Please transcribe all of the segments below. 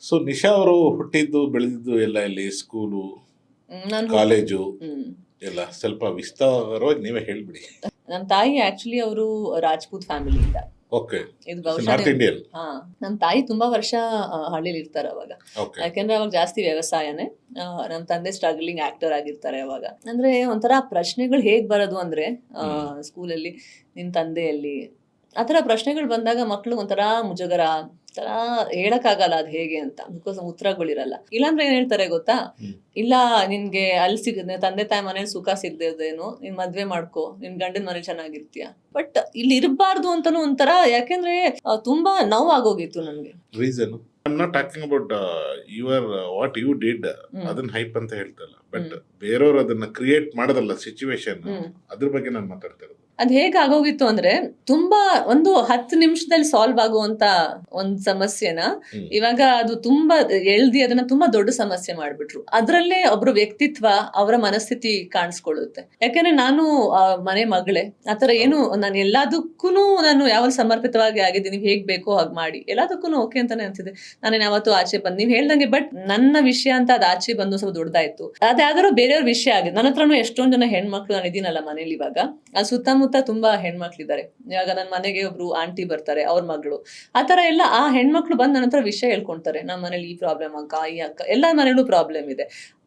So Nisha ಅವರು ಹುಟ್ಟಿದ್ದು ಬೆಳೆದಿದ್ದು ಎಲ್ಲ ಇಲ್ಲಿ ಸ್ಕೂಲು ನಾನು ಕಾಲೇಜು ಎಲ್ಲ ಸ್ವಲ್ಪ ವಿಸ್ತಾರವಾಗಿ ನೀವೇ ಹೇಳ್ಬಿಡಿ. ನಮ್ಮ ತಾಯಿ ಆಕ್ಚುಲಿ ಅವರು ರಾಜ್ಪೂತ್ ಫ್ಯಾಮಿಲಿಯಿಂದ. ಓಕೆ, ಇದು ಬಹುಶಃ ನಾರ್ತ್ ಇಂಡಿಯನ್. ಹಾ, ನಮ್ಮ ತಾಯಿ ತುಂಬಾ ವರ್ಷ ಹಳ್ಳಿಲಿ ಇರ್ತಾರೆ ಅವಾಗ. ಓಕೆ, ಯಾಕೆಂದ್ರೆ ಅವಾಗ ಜಾಸ್ತಿ ವ್ಯವಸಾಯನೇ. ನಮ್ಮ ತಂದೆ ಸ್ಟ್ರಗ್ಲಿಂಗ್ ಆಕ್ಟರ್ ಆಗಿರ್ತಾರೆ ಅವಾಗ. ಅಂದ್ರೆ ಒಂಥರ ಪ್ರಶ್ನೆಗಳು ಹೇಗ್ ಬರೋದು ಅಂದ್ರೆ ಸ್ಕೂಲಲ್ಲಿ ನಿನ್ ತಂದೆಯಲ್ಲಿ ಆತರ ಪ್ರಶ್ನೆಗಳು ಬಂದಾಗ ಮಕ್ಳು ಒಂಥರ ಮುಜುಗರ, ತರ ಹೇಳಕ್ಕಾಗಲ್ಲ ಅದ್ ಹೇಗೆ ಅಂತ, ಬಿಕಾಸ್ ಉತ್ತರಗಳಿರಲ್ಲ. ಇಲ್ಲಾಂದ್ರೆ ಏನ್ ಹೇಳ್ತಾರೆ ಗೊತ್ತಾ, ಇಲ್ಲ ನಿನ್ಗೆ ಅಲ್ಲಿ ತಂದೆ ತಾಯಿ ಮನೇಲಿ ಸುಖ ಸಿಗ್ದೇನು, ನೀನ್ ಮದ್ವೆ ಮಾಡ್ಕೋ, ನಿನ್ ಗಂಡನ ಮನೆ ಚೆನ್ನಾಗಿರ್ತೀಯ. ಬಟ್ ಇಲ್ಲಿ ಇರಬಾರ್ದು ಅಂತಾನು ಒಂಥರ, ಯಾಕೆಂದ್ರೆ ತುಂಬಾ ನೋವು ಆಗೋಗಿತ್ತು ನನ್ಗೆ. Reason I am not talking about your what you did, ಅದನ್ನ ಹೈಪ್ ಅಂತ ಹೇಳ್ತಲ್ಲ, ಬಟ್ ಬೇರೆಯವರು ಅದನ್ನ ಕ್ರಿಯೇಟ್ ಮಾಡೋದಲ್ಲ ಸಿಚುವೇಶನ್, ಅದ್ರ ಬಗ್ಗೆ ನಾನು ಮಾತಾಡ್ತಾ ಇರೋದು. ಅದ್ ಹೇಗ್ ಆಗೋಗಿತ್ತು ಅಂದ್ರೆ, ತುಂಬಾ ಒಂದು 10 ನಿಮಿಷದಲ್ಲಿ ಸಾಲ್ವ್ ಆಗುವಂತ ಒಂದ್ ಸಮಸ್ಯೆನ ಇವಾಗ ಅದು ತುಂಬಾ ಎಳ್ದಿ ಅದನ್ನ ತುಂಬಾ ದೊಡ್ಡ ಸಮಸ್ಯೆ ಮಾಡ್ಬಿಟ್ರು. ಅದ್ರಲ್ಲೇ ಒಬ್ರು ವ್ಯಕ್ತಿತ್ವ, ಅವರ ಮನಸ್ಥಿತಿ ಕಾಣಿಸ್ಕೊಳ್ಳುತ್ತೆ. ಯಾಕಂದ್ರೆ ನಾನು ಮನೆ ಮಗಳೇ, ಆತರ ಏನು ನಾನು ಎಲ್ಲದಕ್ಕೂ ನಾನು ಯಾವಾಗ ಸಮರ್ಪಿತವಾಗಿ ಆಗಿದ್ದೀನಿ, ಹೇಗ್ ಬೇಕೋ ಹಾಗೆ ಮಾಡಿ ಎಲ್ಲದಕ್ಕೂ ಓಕೆ ಅಂತಾನೆ ಅನ್ಸಿದೆ. ನಾನೇನ್ ಯಾವತ್ತೂ ಆಚೆ ಬಂದ್ ನೀವ್ ಹೇಳ್ದಂಗೆ, ಬಟ್ ನನ್ನ ವಿಷಯ ಅಂತ ಅದ್ ಆಚೆ ಬಂದು ಸ್ವಲ್ಪ ದೊಡ್ಡದಾಯ್ತು. ಅದ್ಯಾವ್ದಾದ್ರು ಬೇರೆಯವ್ರ ವಿಷಯ ಆಗಿದೆ. ನನ್ನ ಹತ್ರನು ಎಷ್ಟೊಂದ್ ಜನ ಹೆಣ್ಮಕ್ಳು ನಾನು ಇದೀನಲ್ಲ ಮನೇಲಿ, ಇವಾಗ ಆ ಸುತ್ತಮುತ್ತ ತುಂಬಾ ಹೆಣ್ಮಕ್ಳಿದ್ದಾರೆ. ಇವಾಗ ನನ್ನ ಮನೆಗೆ ಒಬ್ರು ಆಂಟಿ ಬರ್ತಾರೆ, ಅವ್ರ ಮಗಳು, ಆತರ ಎಲ್ಲ ಆ ಹೆಣ್ಮಕ್ಳು ಬಂದ್ ನನ್ನ ಹತ್ರ ವಿಷಯ ಹೇಳ್ಕೊಂತಾರೆ. ನಮ್ಮ ಮನೇಲಿ ಈ ಪ್ರಾಬ್ಲಮ್ ಅಕ್ಕ, ಈ ಅಕ್ಕ, ಎಲ್ಲಾ ಮನೇಲೂ ಪ್ರಾಬ್ಲಮ್ ಇದೆ.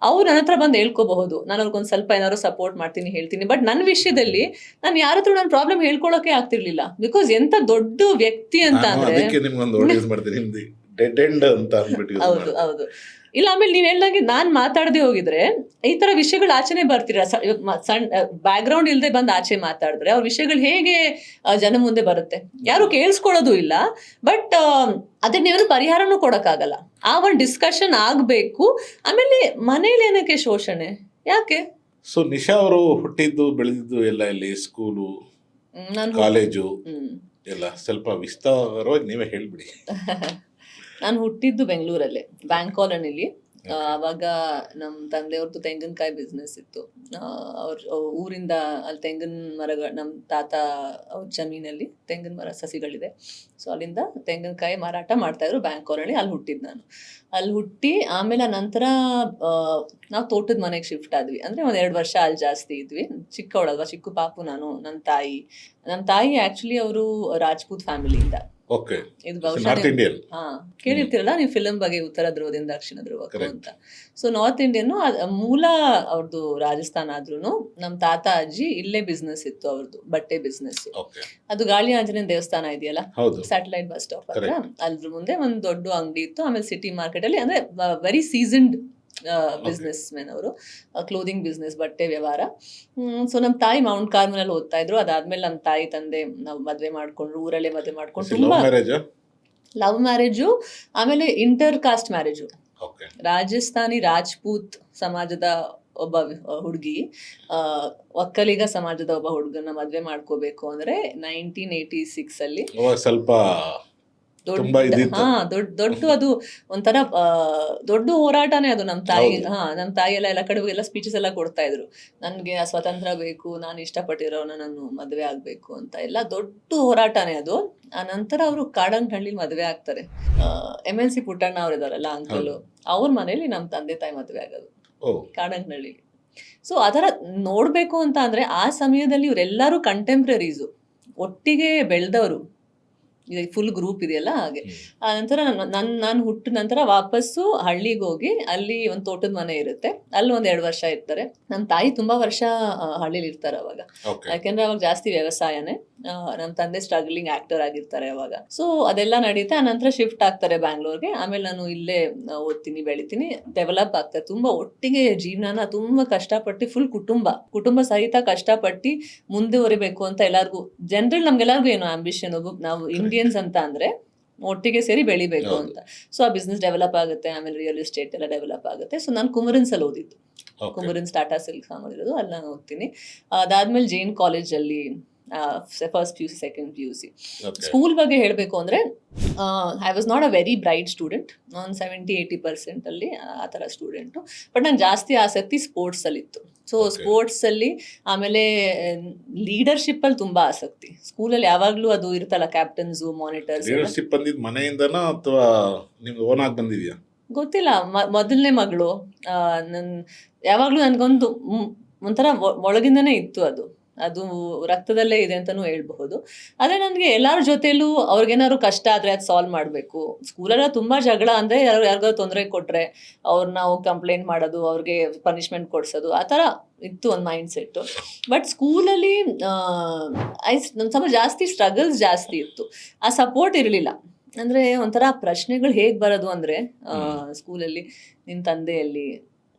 ಅವ್ರು ನನ್ನ ಹತ್ರ ಬಂದು ಹೇಳ್ಕೋಬಹುದು, ನಾನು ಅವ್ರಿಗೊಂದ್ ಸ್ವಲ್ಪ ಏನಾದ್ರು ಸಪೋರ್ಟ್ ಮಾಡ್ತೀನಿ, ಹೇಳ್ತೀನಿ. ಬಟ್ ನನ್ನ ವಿಷಯದಲ್ಲಿ ನಾನು ಯಾರ ಹತ್ರ ನನ್ನ ಪ್ರಾಬ್ಲಮ್ ಹೇಳ್ಕೊಳಕ್ಕೆ ಆಗ್ತಿರ್ಲಿಲ್ಲ. ಬಿಕಾಸ್ ಎಂತ ದೊಡ್ಡ ವ್ಯಕ್ತಿ ಅಂತ ಅಂದ್ರೆ, ಹೌದು ಹೌದು, ಇಲ್ಲ ಆಮೇಲೆ ನೀವ್ ಹೇಳ್ದಂಗೆ ನಾನ್ ಮಾತಾಡದೆ ಹೋಗಿದ್ರೆ ಈ ತರ ವಿಷಯಗಳು ಆಚೆನೆ ಬರ್ತೀರ. ಸಣ್ಣ ಬ್ಯಾಕ್ ಗ್ರೌಂಡ್ ಇಲ್ದೆ ಬಂದ್ ಆಚೆ ಮಾತಾಡಿದ್ರೆ ಅವ್ರ ವಿಷಯಗಳು ಹೇಗೆ ಜನ ಮುಂದೆ ಬರುತ್ತೆ, ಯಾರು ಕೇಳಿಸ್ಕೊಳ್ಳೋದು ಇಲ್ಲ. ಬಟ್ ಅದಕ್ಕೆ ನೀವೇನು ಪರಿಹಾರನೂ ಕೊಡಕ್ಕಾಗಲ್ಲ. ಆ ಒಂದ್ ಡಿಸ್ಕಷನ್ ಆಗ್ಬೇಕು. ಆಮೇಲೆ ಮನೇಲಿ ಏನಕ್ಕೆ ಶೋಷಣೆ, ಯಾಕೆ? ಸೊ ನಿಶಾ ಅವರು ಹುಟ್ಟಿದ್ದು ಬೆಳೆದಿದ್ದು ಎಲ್ಲ ಇಲ್ಲಿ ಸ್ಕೂಲು ಕಾಲೇಜು ಎಲ್ಲ ಸ್ವಲ್ಪ ವಿಸ್ತಾರವಾಗಿ ನೀವೇ ಹೇಳ್ಬಿಡಿ. ನಾನು ಹುಟ್ಟಿದ್ದು ಬೆಂಗಳೂರಲ್ಲೇ, ಬ್ಯಾಂಕ್ ಕಾಲೋನಿಲಿ. ಅವಾಗ ನಮ್ ತಂದೆಯವ್ರದ್ದು ತೆಂಗಿನಕಾಯಿ ಬಿಸ್ನೆಸ್ ಇತ್ತು. ಅವ್ರ ಊರಿಂದ ಅಲ್ಲಿ ತೆಂಗಿನ ಮರಗಳು, ನಮ್ ತಾತ ಅವ್ರ ಜಮೀನಲ್ಲಿ ತೆಂಗಿನ ಮರ ಸಸಿಗಳಿದೆ. ಸೊ ಅಲ್ಲಿಂದ ತೆಂಗಿನಕಾಯಿ ಮಾರಾಟ ಮಾಡ್ತಾ ಇದ್ರು ಬ್ಯಾಂಕ್ ಕಾಲೋನಿ. ಅಲ್ಲಿ ಹುಟ್ಟಿದ್ ನಾನು. ಅಲ್ಲಿ ಹುಟ್ಟಿ ಆಮೇಲೆ ನಂತರ ನಾವು ತೋಟದ ಮನೆಗೆ ಶಿಫ್ಟ್ ಆದ್ವಿ. ಅಂದ್ರೆ 1-2 ವರ್ಷ ಅಲ್ಲಿ ಜಾಸ್ತಿ ಇದ್ವಿ. ಚಿಕ್ಕವಳಲ್ವಾ, ಚಿಕ್ಕ ಪಾಪು ನಾನು. ನನ್ನ ತಾಯಿ ಆಕ್ಚುಲಿ ಅವರು ರಾಜ್ಪೂತ್ ಫ್ಯಾಮಿಲಿಯಿಂದ. ಓಕೆ, ಇದು ನಾರ್ತ್ ಬಹುಶಃ ಇಂಡಿಯನ್. ಕೇಳಿರ್ತೀರಲ್ಲ ನೀವು ಫಿಲಂ ಬಗ್ಗೆ, ಉತ್ತರ ಧ್ರುವದಿಂದ ದಕ್ಷಿಣ ಧ್ರುವಕ್ಕೂ ಅಂತ. ಸೊ ನಾರ್ತ್ ಇಂಡಿಯನ್ ಮೂಲ ಅವ್ರದ್ದು ರಾಜಸ್ಥಾನ ಆದ್ರೂನು ನಮ್ ತಾತ ಅಜ್ಜಿ ಇಲ್ಲೇ ಬಿಸ್ನೆಸ್ ಇತ್ತು ಅವ್ರದ್ದು, ಬಟ್ಟೆ ಬಿಸ್ನೆಸ್. ಓಕೆ, ಅದು ಗಾಳಿ ಆಂಜನೇಯ ದೇವಸ್ಥಾನ ಇದೆಯಲ್ಲ, ಹೌದು, ಸ್ಯಾಟಲೈಟ್ ಬಸ್ ಸ್ಟಾಪ್ ಹತ್ರ, ಅದ್ರ ಮುಂದೆ ಒಂದ್ ದೊಡ್ಡ ಅಂಗಡಿ ಇತ್ತು. ಆಮೇಲೆ ಸಿಟಿ ಮಾರ್ಕೆಟ್ ಅಲ್ಲಿ, ಅಂದ್ರೆ ವೆರಿ ಸೀಸನ್ಡ್ ಬಿಸ್ನೆಸ್ ಮೆನ್ ಅವರು, ಕ್ಲೋದಿಂಗ್ ಬಿಸ್ನೆಸ್, ಬಟ್ಟೆ ವ್ಯವಹಾರ. ಸೊ ನಮ್ ತಾಯಿ ಮೌಂಟ್ ಕಾರ್ಮೆಲ್ ಓದ್ತಾ ಇದ್ರು. ಅದಾದ್ಮೇಲೆ ನಮ್ ತಾಯಿ ತಂದೆ ನಾವು ಮದ್ವೆ ಮಾಡ್ಕೊಂಡ್ರು, ಊರಲ್ಲೇ ಮದ್ವೆ ಮಾಡ್ಕೊಂಡು. ತುಂಬಾ ಲವ್ ಮ್ಯಾರೇಜು, ಆಮೇಲೆ inter caste marriage. Rajasthani Rajput ಸಮಾಜದ ಒಬ್ಬ ಹುಡುಗಿ ಒಕ್ಕಲಿಗ ಸಮಾಜದ ಒಬ್ಬ ಹುಡುಗನ ಮದ್ವೆ ಮಾಡ್ಕೋಬೇಕು ಅಂದ್ರೆ 1986 ಅಲ್ಲಿ ಸ್ವಲ್ಪ ದೊಡ್ಡ ಅದು ಒಂಥರ ದೊಡ್ಡ ಹೋರಾಟನೇ ಅದು. ನಮ್ ತಾಯಿ ನಮ್ ತಾಯಿ ಎಲ್ಲ ಕಡೆ ಎಲ್ಲ ಸ್ಪೀಚಸ್ ಎಲ್ಲ ಕೊಡ್ತಾ ಇದ್ರು. ನನ್ಗೆ ಸ್ವತಂತ್ರ ಬೇಕು, ನಾನು ಇಷ್ಟಪಟ್ಟಿರೋನ ನಾನು ಮದ್ವೆ ಆಗ್ಬೇಕು ಅಂತ ಎಲ್ಲ ದೊಡ್ಡ ಹೋರಾಟನೇ ಅದು. ಆ ನಂತರ ಅವರು ಕಾಡಂಗಹಳ್ಳಿ ಮದ್ವೆ ಆಗ್ತಾರೆ. MLC ಪುಟ್ಟಣ್ಣ ಅವ್ರು ಇದಾರಲ್ಲ ಅಂಕಲ್, ಅವ್ರ ಮನೇಲಿ ನಮ್ ತಂದೆ ತಾಯಿ ಮದ್ವೆ ಆಗೋದು ಕಾಡಂಗಹಳ್ಳಿಗೆ. ಸೊ ಅದರ ನೋಡ್ಬೇಕು ಅಂತ ಅಂದ್ರೆ ಆ ಸಮಯದಲ್ಲಿ ಇವರೆಲ್ಲರೂ ಕಂಟೆಂಪ್ರರೀಸು, ಒಟ್ಟಿಗೆ ಬೆಳೆದವರು, ಫುಲ್ ಗ್ರೂಪ್ ಇದೆಯಲ್ಲ ಹಾಗೆ. ಆ ನಂತರ ನಾನು ಹುಟ್ಟಿದ ನಂತರ ವಾಪಸ್ಸು ಹಳ್ಳಿಗೆ ಹೋಗಿ, ಅಲ್ಲಿ ಒಂದು ತೋಟದ ಮನೆ ಇರುತ್ತೆ, ಅಲ್ಲಿ 1-2 ವರ್ಷ ಇರ್ತಾರೆ. ನಮ್ಮ ತಾಯಿ ತುಂಬಾ ವರ್ಷ ಹಳ್ಳಿಲಿ ಇರ್ತಾರೆ ಅವಾಗ. ಯಾಕೆಂದ್ರೆ ಅವಾಗ ಜಾಸ್ತಿ ವ್ಯವಸಾಯನೇ. ನಮ್ಮ ತಂದೆ ಸ್ಟ್ರಗ್ಲಿಂಗ್ ಆಕ್ಟರ್ ಆಗಿರ್ತಾರೆ ಅವಾಗ. ಸೊ ಅದೆಲ್ಲ ನಡೀತೆ. ಆ ನಂತರ ಶಿಫ್ಟ್ ಆಗ್ತಾರೆ ಬ್ಯಾಂಗ್ಳೂರ್ಗೆ. ಆಮೇಲೆ ನಾನು ಇಲ್ಲೇ ಓದ್ತೀನಿ, ಬೆಳಿತೀನಿ, ಡೆವಲಪ್ ಆಗ್ತಾರೆ. ತುಂಬಾ ಒಟ್ಟಿಗೆ ಜೀವನನ ತುಂಬಾ ಕಷ್ಟಪಟ್ಟು, ಫುಲ್ ಕುಟುಂಬ ಸಹಿತ ಕಷ್ಟಪಟ್ಟು ಮುಂದುವರಿಬೇಕು ಅಂತ ಎಲ್ಲಾರ್ಗು, ಜನರಲ್ ನಮ್ಗೆಲ್ಲರಿಗೂ ಏನು ಆಂಬಿಷನ್, ನಾವು ಇಂಡಿಯನ್ಸ್ ಅಂತ ಅಂದ್ರೆ ಒಟ್ಟಿಗೆ ಸೇರಿ ಬೆಳಿಬೇಕು ಅಂತ. ಸೊ ಆ ಬಿಸ್ನೆಸ್ ಡೆವಲಪ್ ಆಗುತ್ತೆ. ಆಮೇಲೆ ರಿಯಲ್ ಎಸ್ಟೇಟ್ ಎಲ್ಲ ಡೆವಲಪ್ ಆಗುತ್ತೆ. ಸೊ ನಾನು ಕುಮರನ್ಸ್ ಅಲ್ಲಿ ಓದಿದ್ದು, ಕುಮರನ್ಸ್ ಟಾಟಾ ಸಿಲ್ಕ್ ಮಾಡಿರೋದು, ಅಲ್ಲಿ ನಾನು ಓದ್ತೀನಿ. ಅದಾದ್ಮೇಲೆ ಜೈನ್ ಕಾಲೇಜಲ್ಲಿ first PUC, second PUC. School ಬಗ್ಗೆ ಹೇಳಬೇಕು ಅಂದ್ರೆ, I was not a very bright student. ನಾನು 70-80% ಅಲ್ಲಿ ಆ ಥರ ಸ್ಟೂಡೆಂಟು. ಬಟ್ ನಂಗೆ ಜಾಸ್ತಿ ಆಸಕ್ತಿ ಸ್ಪೋರ್ಟ್ಸ್ ಅಲ್ಲಿ ಇತ್ತು. ಸೊ ಸ್ಪೋರ್ಟ್ಸ್ ಅಲ್ಲಿ, ಆಮೇಲೆ ಲೀಡರ್ಶಿಪ್ ಅಲ್ಲಿ ತುಂಬಾ ಆಸಕ್ತಿ. ಸ್ಕೂಲಲ್ಲಿ ಯಾವಾಗ್ಲೂ ಅದು ಇರುತ್ತಲ್ಲ, ಕ್ಯಾಪ್ಟನ್ಸು, ಮಾನಿಟರ್ಸ್. ಲೀಡರ್ಶಿಪ್ ಬಂದಿದ್ದು ಮನೆಯಿಂದನಾ ಅಥವಾ ನಿಮ್ಗೆ ಓನ್ ಆಗಿ ಬಂದಿದ್ಯಾ? ಗೊತ್ತಿಲ್ಲ. ಮೊದಲನೇ ಮಗಳು. ನನ್ ಯಾವಾಗ್ಲೂ ನನ್ಗೊಂದು ಒಂಥರ ಒಳಗಿಂದನೇ ಇತ್ತು ಅದು. ಅದು ರಕ್ತದಲ್ಲೇ ಇದೆ ಅಂತಾನೂ ಹೇಳ್ಬಹುದು. ಆದ್ರೆ ನನ್ಗೆ ಎಲ್ಲಾರ ಜೊತೆಲೂ ಅವ್ರಿಗೇನಾದ್ರು ಕಷ್ಟ ಆದ್ರೆ ಅದ್ ಸಾಲ್ವ್ ಮಾಡ್ಬೇಕು. ಸ್ಕೂಲೆಲ್ಲ ತುಂಬಾ ಜಗಳ ಅಂದ್ರೆ ಯಾರಿಗಾದ್ರು ತೊಂದ್ರೆ ಕೊಟ್ರೆ ಅವ್ರನ್ನ ಹೋಗಿ ಕಂಪ್ಲೇಂಟ್ ಮಾಡೋದು, ಅವ್ರಿಗೆ ಪನಿಷ್ಮೆಂಟ್ ಕೊಡ್ಸೋದು, ಆ ಥರ ಇತ್ತು ಒಂದು ಮೈಂಡ್ ಸೆಟ್ಟು. ಬಟ್ ಸ್ಕೂಲಲ್ಲಿ ಸ್ವಲ್ಪ ಜಾಸ್ತಿ ಸ್ಟ್ರಗಲ್ಸ್ ಜಾಸ್ತಿ ಇತ್ತು. ಆ ಸಪೋರ್ಟ್ ಇರಲಿಲ್ಲ. ಅಂದ್ರೆ ಒಂಥರ ಪ್ರಶ್ನೆಗಳು ಹೇಗ್ ಬರೋದು ಅಂದ್ರೆ ಸ್ಕೂಲಲ್ಲಿ ನಿನ್ ತಂದೆಯಲ್ಲಿ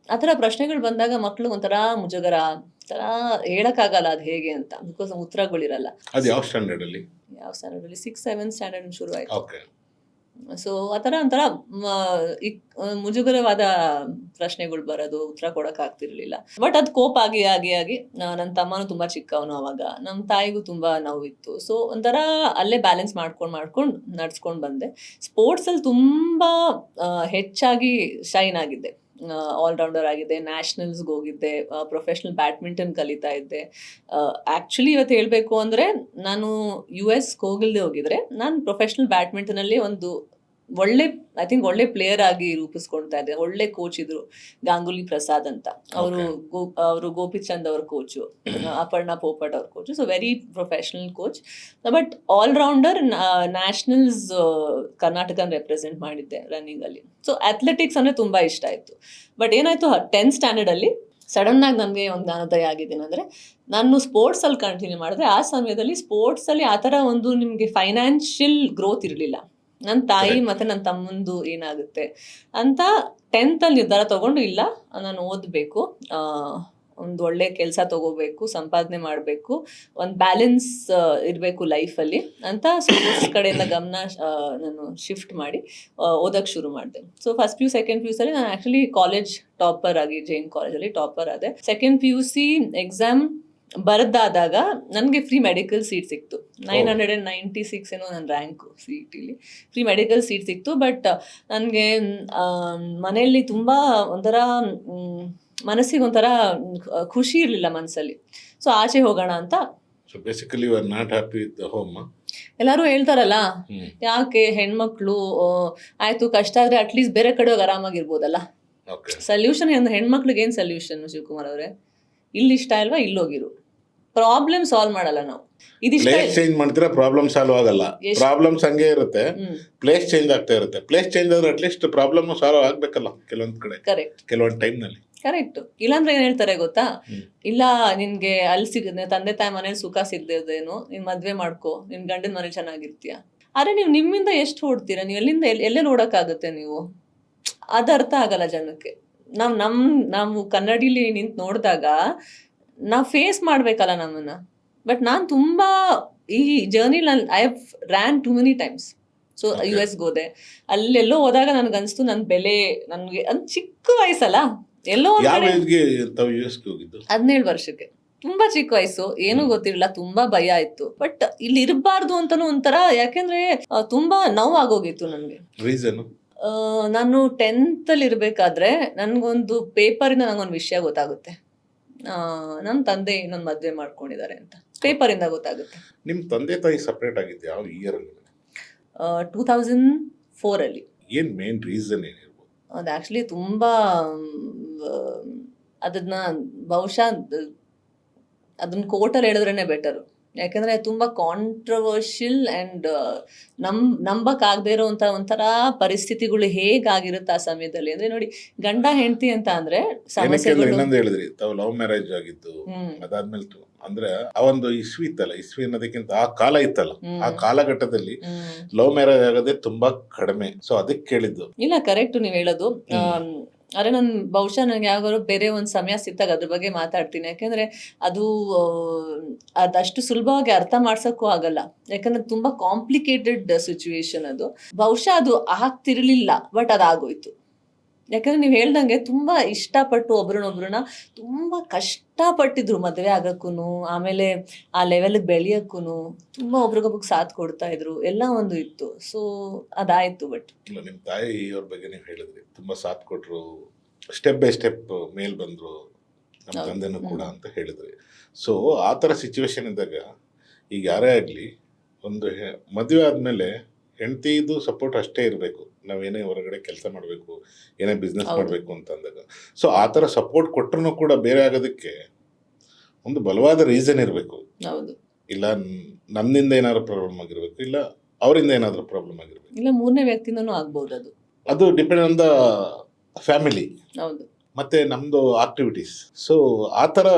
ಆ ಥರ ಪ್ರಶ್ನೆಗಳು ಬಂದಾಗ ಮಕ್ಳು ಒಂಥರ ಮುಜುಗರ, ಒಂಥರ ಹೇಳಕ್ಕಾಗಲ್ಲ ಅದು ಹೇಗೆ ಅಂತ, ಬಿಕಾಸ್ ಉತ್ತರಗಳಿರಲ್ಲ. ಅದು ಯಾವ ಸ್ಟ್ಯಾಂಡರ್ಡ್ ಅಲ್ಲಿ? ಯಾವ ಸ್ಟ್ಯಾಂಡರ್ಡ್ ಅಲ್ಲಿ? 6th-7th ಸ್ಟ್ಯಾಂಡರ್ಡ್ ಶುರು ಆಯ್ತು. ಓಕೆ. ಸೊ ಆ ಥರ ಒಂಥರ ಮುಜುಗರವಾದ ಪ್ರಶ್ನೆಗಳು ಬರೋದು, ಉತ್ತರ ಕೊಡಕ್ ಆಗ್ತಿರ್ಲಿಲ್ಲ. ಬಟ್ ಅದು ಕೋಪ ಆಗಿ ಆಗಿ ಆಗಿ ನನ್ನ ತಮ್ಮನೂ ತುಂಬಾ ಚಿಕ್ಕವನು ಅವಾಗ, ನಮ್ಮ ತಾಯಿಗೂ ತುಂಬಾ ನೋವಿತ್ತು. ಸೊ ಒಂಥರ ಅಲ್ಲೇ ಬ್ಯಾಲೆನ್ಸ್ ಮಾಡ್ಕೊಂಡು ನಡ್ಸ್ಕೊಂಡು ಬಂದೆ. ಸ್ಪೋರ್ಟ್ಸ್ ಅಲ್ಲಿ ತುಂಬಾ ಹೆಚ್ಚಾಗಿ ಶೈನ್ ಆಗಿದ್ದೆ. ಆಲ್ರೌಂಡರ್ ಆಗಿದೆ, ನ್ಯಾಷನಲ್ಸ್ಗೆ ಹೋಗಿದ್ದೆ, ಪ್ರೊಫೆಷನಲ್ ಬ್ಯಾಡ್ಮಿಂಟನ್ ಕಲಿತಾ ಇದ್ದೆ. ಆ್ಯಕ್ಚುಲಿ ಇವತ್ತು ಹೇಳಬೇಕು ಅಂದರೆ ನಾನು US ಹೋಗಿಲ್ದೆ ಹೋಗಿದ್ರೆ ನಾನು ಪ್ರೊಫೆಷನಲ್ ಬ್ಯಾಡ್ಮಿಂಟನಲ್ಲಿ ಒಂದು ಒಳ್ಳೆ ಪ್ಲೇಯರ್ ಆಗಿ ರೂಪಿಸ್ಕೊಳ್ತಾ ಇದ್ದೆ. ಒಳ್ಳೆ ಕೋಚ್ ಇದ್ರು, ಗಾಂಗುಲಿ ಪ್ರಸಾದ್ ಅಂತ. ಅವರು ಗೋಪಿಚಂದ್ ಅವ್ರ ಕೋಚು, ಅಪರ್ಣಾ ಪೋಪಟ್ ಅವ್ರ coach. So very professional coach. But allrounder, nationals ಕರ್ನಾಟಕನ ರೆಪ್ರೆಸೆಂಟ್ ಮಾಡಿದ್ದೆ ರನ್ನಿಂಗ್ ಅಲ್ಲಿ. ಸೊ ಅಥ್ಲೆಟಿಕ್ಸ್ ಅಂದ್ರೆ ತುಂಬಾ ಇಷ್ಟ ಆಯ್ತು. ಬಟ್ ಏನಾಯ್ತು, 10th ಸ್ಟ್ಯಾಂಡರ್ಡ್ ಅಲ್ಲಿ ಸಡನ್ ಆಗಿ ನನಗೆ ಒಂದು ಜ್ಞಾನೋದಯ ಆಗಿದ್ದೇನೆ. ಅಂದ್ರೆ ನಾನು ಸ್ಪೋರ್ಟ್ಸ್ ಅಲ್ಲಿ ಕಂಟಿನ್ಯೂ ಮಾಡಿದ್ರೆ ಆ ಸಮಯದಲ್ಲಿ ಸ್ಪೋರ್ಟ್ಸ್ ಅಲ್ಲಿ ಆ ಥರ ಒಂದು ನಿಮಗೆ ಫೈನಾನ್ಷಿಯಲ್ ಗ್ರೋತ್ ಇರಲಿಲ್ಲ. ನನ್ನ ತಾಯಿ ಮತ್ತೆ ನನ್ನ ತಮ್ಮಂದು ಏನಾಗುತ್ತೆ ಅಂತ 10th ಅಲ್ಲಿ ನಿರ್ಧಾರ ತಗೊಂಡು, ಇಲ್ಲ ನಾನು ಓದಬೇಕು, ಒಂದು ಒಳ್ಳೆ ಕೆಲಸ ತಗೋಬೇಕು, ಸಂಪಾದನೆ ಮಾಡಬೇಕು, ಒಂದು ಬ್ಯಾಲೆನ್ಸ್ ಇರಬೇಕು ಲೈಫಲ್ಲಿ ಅಂತ ಸ್ಪೋರ್ಟ್ಸ್ ಕಡೆಯಿಂದ ಗಮನ ನಾನು ಶಿಫ್ಟ್ ಮಾಡಿ ಓದಕ್ಕೆ ಶುರು ಮಾಡಿದೆ. So first PU second PUC ಅಲ್ಲಿ ನಾನು ಆ್ಯಕ್ಚುಲಿ ಕಾಲೇಜ್ ಟಾಪರ್ ಆಗಿ, ಜೈನ್ ಕಾಲೇಜಲ್ಲಿ ಟಾಪರ್ ಆದೆ. ಸೆಕೆಂಡ್ PUC ಎಕ್ಸಾಮ್ ಬರೆದಾದಾಗ ನನಗೆ ಫ್ರೀ ಮೆಡಿಕಲ್ ಸೀಟ್ ಸಿಕ್ತು. 996 ಏನೋ ನನ್ನ ರ್ಯಾಂಕು CETಲಿ. ಫ್ರೀ ಮೆಡಿಕಲ್ ಸೀಟ್ ಸಿಕ್ತು. ಬಟ್ ನನಗೆ ಮನೆಯಲ್ಲಿ ತುಂಬ ಒಂಥರ ಮನಸ್ಸಿಗೆ ಒಂಥರ ಖುಷಿ ಇರಲಿಲ್ಲ ಮನಸ್ಸಲ್ಲಿ. ಸೊ ಆಚೆ ಹೋಗೋಣ ಅಂತ. So basically you are not happy with the home. ಎಲ್ಲರೂ ಹೇಳ್ತಾರಲ್ಲ, ಯಾಕೆ ಹೆಣ್ಮಕ್ಳು ಆಯ್ತು ಕಷ್ಟ ಆದರೆ ಅಟ್ಲೀಸ್ಟ್ ಬೇರೆ ಕಡೆ ಹೋಗಿ ಆರಾಮಾಗಿರ್ಬೋದಲ್ಲ. ಸೊಲ್ಯೂಷನ್ ಹೆಣ್ಮಕ್ಳಿಗೆ ಏನು ಸೊಲ್ಯೂಷನ್ ಶಿವಕುಮಾರ್ ಅವರೇ? ಇಲ್ಲಿ ಇಷ್ಟ ಅಲ್ವಾ, ಇಲ್ಲೋಗಿರು. ಪ್ರಾಬ್ಲಮ್ ಸಾಲ್ವ್ ಮಾಡಲ್ಲ ನಾವು. ಪ್ಲೇಸ್ ಚೇಂಜ್ ಮಾಡ್ತೀರಾ, ಪ್ರಾಬ್ಲಮ್ ಸಾಲ್ವ್ ಆಗಲ್ಲ. ಪ್ರಾಬ್ಲಮ್ಸ್ ಹಂಗೆ ಇರುತ್ತೆ, ಪ್ಲೇಸ್ ಚೇಂಜ್ ಆಗ್ತಾ ಇರುತ್ತೆ. ಪ್ಲೇಸ್ ಚೇಂಜ್ ಆದ್ರೆ ಅಟ್ಲೀಸ್ಟ್ ಪ್ರಾಬ್ಲಮ್ ಸಾಲ್ವ್ ಆಗ್ಬೇಕಲ್ಲ ಕೆಲವೊಂದ್ ಕಡೆ, ಕರೆಕ್ಟ್, ಕೆಲವೊಂದ್ ಟೈಮ್ ನಲ್ಲಿ. ಕರೆಕ್ಟ್. ಇಲ್ಲಾಂದ್ರೆ ಏನ್ ಹೇಳ್ತಾರೆ ಗೊತ್ತಾ, ಇಲ್ಲ ನಿನ್ಗೆ ಅಲ್ಲಿ ಸಿಗದೆ ತಂದೆ ತಾಯಿ ಮನೇಲಿ ಸುಖ ಸಿಗದೇನು, ನೀನ್ ಮದ್ವೆ ಮಾಡ್ಕೋ, ನಿನ್ ಗಂಡನ ಮನೇಲಿ ಚೆನ್ನಾಗಿರ್ತೀಯ. ಆದ್ರೆ ನೀವು ನಿಮ್ಮಿಂದ ಎಷ್ಟು ಹೊಡ್ತೀರಾ, ನೀವು ಎಲ್ಲಿಂದ ಎಲ್ಲೇ ನೋಡಕ್ಕಾಗುತ್ತೆ ನೀವು? ಅದು ಅರ್ಥ ಆಗಲ್ಲ ಜನಕ್ಕೆ. ನಾವು ಕನ್ನಡಿಲಿ ನಿಂತು ನೋಡಿದಾಗ ನಾವು ಫೇಸ್ ಮಾಡ್ಬೇಕಲ್ಲ ನಮ್ಮನ್ನ. ಬಟ್ ನಾನು ತುಂಬಾ ಈ ಜರ್ನಿಲಿ I have ran too many times. So US ಹೋದೆ, ಅಲ್ಲೆಲ್ಲೋ ಹೋದಾಗ ನನ್ಗನ್ಸ್ತು ನನ್ನ ಬೆಲೆ, ನನ್ಗೆ ಅದು ಚಿಕ್ಕ ವಯಸ್ಸಲ್ಲ, ಎಲ್ಲೋ 17 ವರ್ಷಕ್ಕೆ, ತುಂಬಾ ಚಿಕ್ಕ ವಯಸ್ಸು, ಏನೂ ಗೊತ್ತಿರಲಿಲ್ಲ, ತುಂಬಾ ಭಯ ಆಯ್ತು. ಬಟ್ ಇಲ್ಲಿ ಇರಬಾರ್ದು ಅಂತಾನು ಒಂಥರ, ಯಾಕೆಂದ್ರೆ ತುಂಬಾ ನೋವಾಗೋಗಿತ್ತು ನನಗೆ. ರೀಸನ್, ನಾನು 10th ಅಲ್ಲಿ ಇರ್ಬೇಕಾದ್ರೆ ನನ್ಗೊಂದು ಪೇಪರಿಂದ ನಂಗೊಂದು ವಿಷಯ ಗೊತ್ತಾಗುತ್ತೆ, ನಮ್ಮ ತಂದೆ ಇನ್ನೊಂದು ಮದ್ವೆ ಮಾಡ್ಕೊಂಡಿದ್ದಾರೆ ಅಂತ. ಪೇಪರಿಂದ ಗೊತ್ತಾಗುತ್ತೆ. ನಿಮ್ ತಂದೆ ತಾಯಿ ಸಪರೇಟ್ ಆಗಿದ್ದು ಯಾವ ಇಯರ್ ಅಲ್ಲಿ? 2004 ಅಲ್ಲಿ. ಏನ್ ಮೇನ್ ರೀಸನ್ ಏನಿರ್ಬೋದು? ಅದು ಆಕ್ಚುಲಿ ತುಂಬಾ ಅದನ್ನ ಬಹುಶಃ ಅದನ್ನ ಕೋರ್ಟಲ್ಲಿ ಹೇಳಿದ್ರೇನೆ ಬೆಟರು. ಯಾಕಂದ್ರೆ ತುಂಬಾ ಕಾಂಟ್ರವರ್ಷಿಯಲ್ ಅಂಡ್ ನಂಬಕ್ಕಾಗದೇ ಇರೋಂಥ ಒಂಥರ ಪರಿಸ್ಥಿತಿಗಳು ಹೇಗಾಗಿರುತ್ತೆ ಆ ಸಮಯದಲ್ಲಿ. ಅಂದ್ರೆ ನೋಡಿ, ಗಂಡ ಹೆಂಡತಿ ಅಂತ ಅಂದ್ರೆ ಸಮಸ್ಯೆಗಳು. ಇನ್ನೊಂದು ಹೇಳಿದ್ರಿ ತಾವು ಲವ್ ಮ್ಯಾರೇಜ್ ಆಗಿದ್ದು, ಅದಾದ್ಮೇಲೆ ಅಂದ್ರೆ ಆ ಒಂದು ಇಸ್ವಿ ಇತ್ತಲ್ಲ, ಇಸ್ವಿ ಅನ್ನೋದಕ್ಕಿಂತ ಆ ಕಾಲ ಇತ್ತಲ್ಲ, ಆ ಕಾಲಘಟ್ಟದಲ್ಲಿ ಲವ್ ಮ್ಯಾರೇಜ್ ಆಗೋದೇ ತುಂಬಾ ಕಡಿಮೆ. ಸೊ ಅದಕ್ಕೆ ಕೇಳಿದ್ದು. ಇಲ್ಲ, ಕರೆಕ್ಟ್ ನೀವ್ ಹೇಳೋದು. ಆದ್ರೆ ನಾನು ಬಹುಶಃ ನನಗೆ ಯಾವಾಗಾದ್ರು ಬೇರೆ ಒಂದು ಸಮಯ ಸಿಕ್ತಾಗ ಅದ್ರ ಬಗ್ಗೆ ಮಾತಾಡ್ತೀನಿ. ಯಾಕೆಂದ್ರೆ ಅದಷ್ಟು ಸುಲಭವಾಗಿ ಅರ್ಥ ಮಾಡ್ಸಕ್ಕೂ ಆಗಲ್ಲ. ಯಾಕಂದ್ರೆ ತುಂಬಾ ಕಾಂಪ್ಲಿಕೇಟೆಡ್ ಸಿಚುವೇಶನ್ ಅದು. ಬಹುಶಃ ಅದು ಆಗ್ತಿರ್ಲಿಲ್ಲ, ಬಟ್ ಅದಾಗೋಯ್ತು. ಯಾಕಂದ್ರೆ ನೀವು ಹೇಳ್ದಂಗೆ ತುಂಬಾ ಇಷ್ಟಪಟ್ಟು ಒಬ್ರನ್ನೊಬ್ರನ್ನ ತುಂಬಾ ಕಷ್ಟಪಟ್ಟಿದ್ರು ಮದುವೆ ಆಗಕ್ಕೂನು, ಆಮೇಲೆ ಆ ಲೆವೆಲ್ಗೆ ಬೆಳೆಯಕ್ಕೂನು ತುಂಬಾ ಒಬ್ರಿಗೊಬ್ರಿಗೆ ಸಾಥ್ ಕೊಡ್ತಾ ಇದ್ರು, ಎಲ್ಲ ಒಂದು ಇತ್ತು. ಸೊ ಅದಾಯ್ತು. ಬಟ್ ಇಲ್ಲ, ನಿಮ್ ತಾಯಿ ಅವ್ರ ಬಗ್ಗೆ ನೀವು ಹೇಳಿದ್ರಿ, ತುಂಬಾ ಸಾಥ್ ಕೊಟ್ರು, ಸ್ಟೆಪ್ ಬೈ ಸ್ಟೆಪ್ ಮೇಲ್ ಬಂದ್ರು, ನಮ್ಮ ತಂದೆನೂ ಕೂಡ ಅಂತ ಹೇಳಿದ್ರಿ. ಸೊ ಆ ಥರ ಸಿಚುವೇಶನ್ ಇದ್ದಾಗ ಈಗ ಯಾರೇ ಆಗಲಿ, ಒಂದು ಮದುವೆ ಆದಮೇಲೆ ಹೆಂಡತಿದು ಸಪೋರ್ಟ್ ಅಷ್ಟೇ ಇರಬೇಕು. ನಾವೇನೇ ಹೊರಗಡೆ ಕೆಲಸ ಮಾಡಬೇಕು, ಏನೇ ಬಿಸ್ನೆಸ್ ಮಾಡಬೇಕು ಅಂತ ಅಂದಾಗ. ಸೊ ಆ ಥರ ಸಪೋರ್ಟ್ ಕೊಟ್ಟರು ಕೂಡ ಬೇರೆ ಆಗೋದಕ್ಕೆ ಒಂದು ಬಲವಾದ ರೀಸನ್ ಇರಬೇಕು. ಹೌದು, ಇಲ್ಲ ನನ್ನಿಂದ ಏನಾದ್ರು ಪ್ರಾಬ್ಲಮ್ ಆಗಿರ್ಬೇಕು, ಇಲ್ಲ ಅವರಿಂದ ಏನಾದರೂ ಪ್ರಾಬ್ಲಮ್ ಆಗಿರ್ಬೇಕು, ಇಲ್ಲ ಮೂರನೇ ವ್ಯಕ್ತಿನೂ ಆಗ್ಬೋದು. ಅದು ಡಿಪೆಂಡ್ ಆನ್ ದ ಫ್ಯಾಮಿಲಿ. ಹೌದು, ಮತ್ತೆ ನಮ್ದು ಆಕ್ಟಿವಿಟೀಸ್. ಸೊ ಆ ಥರ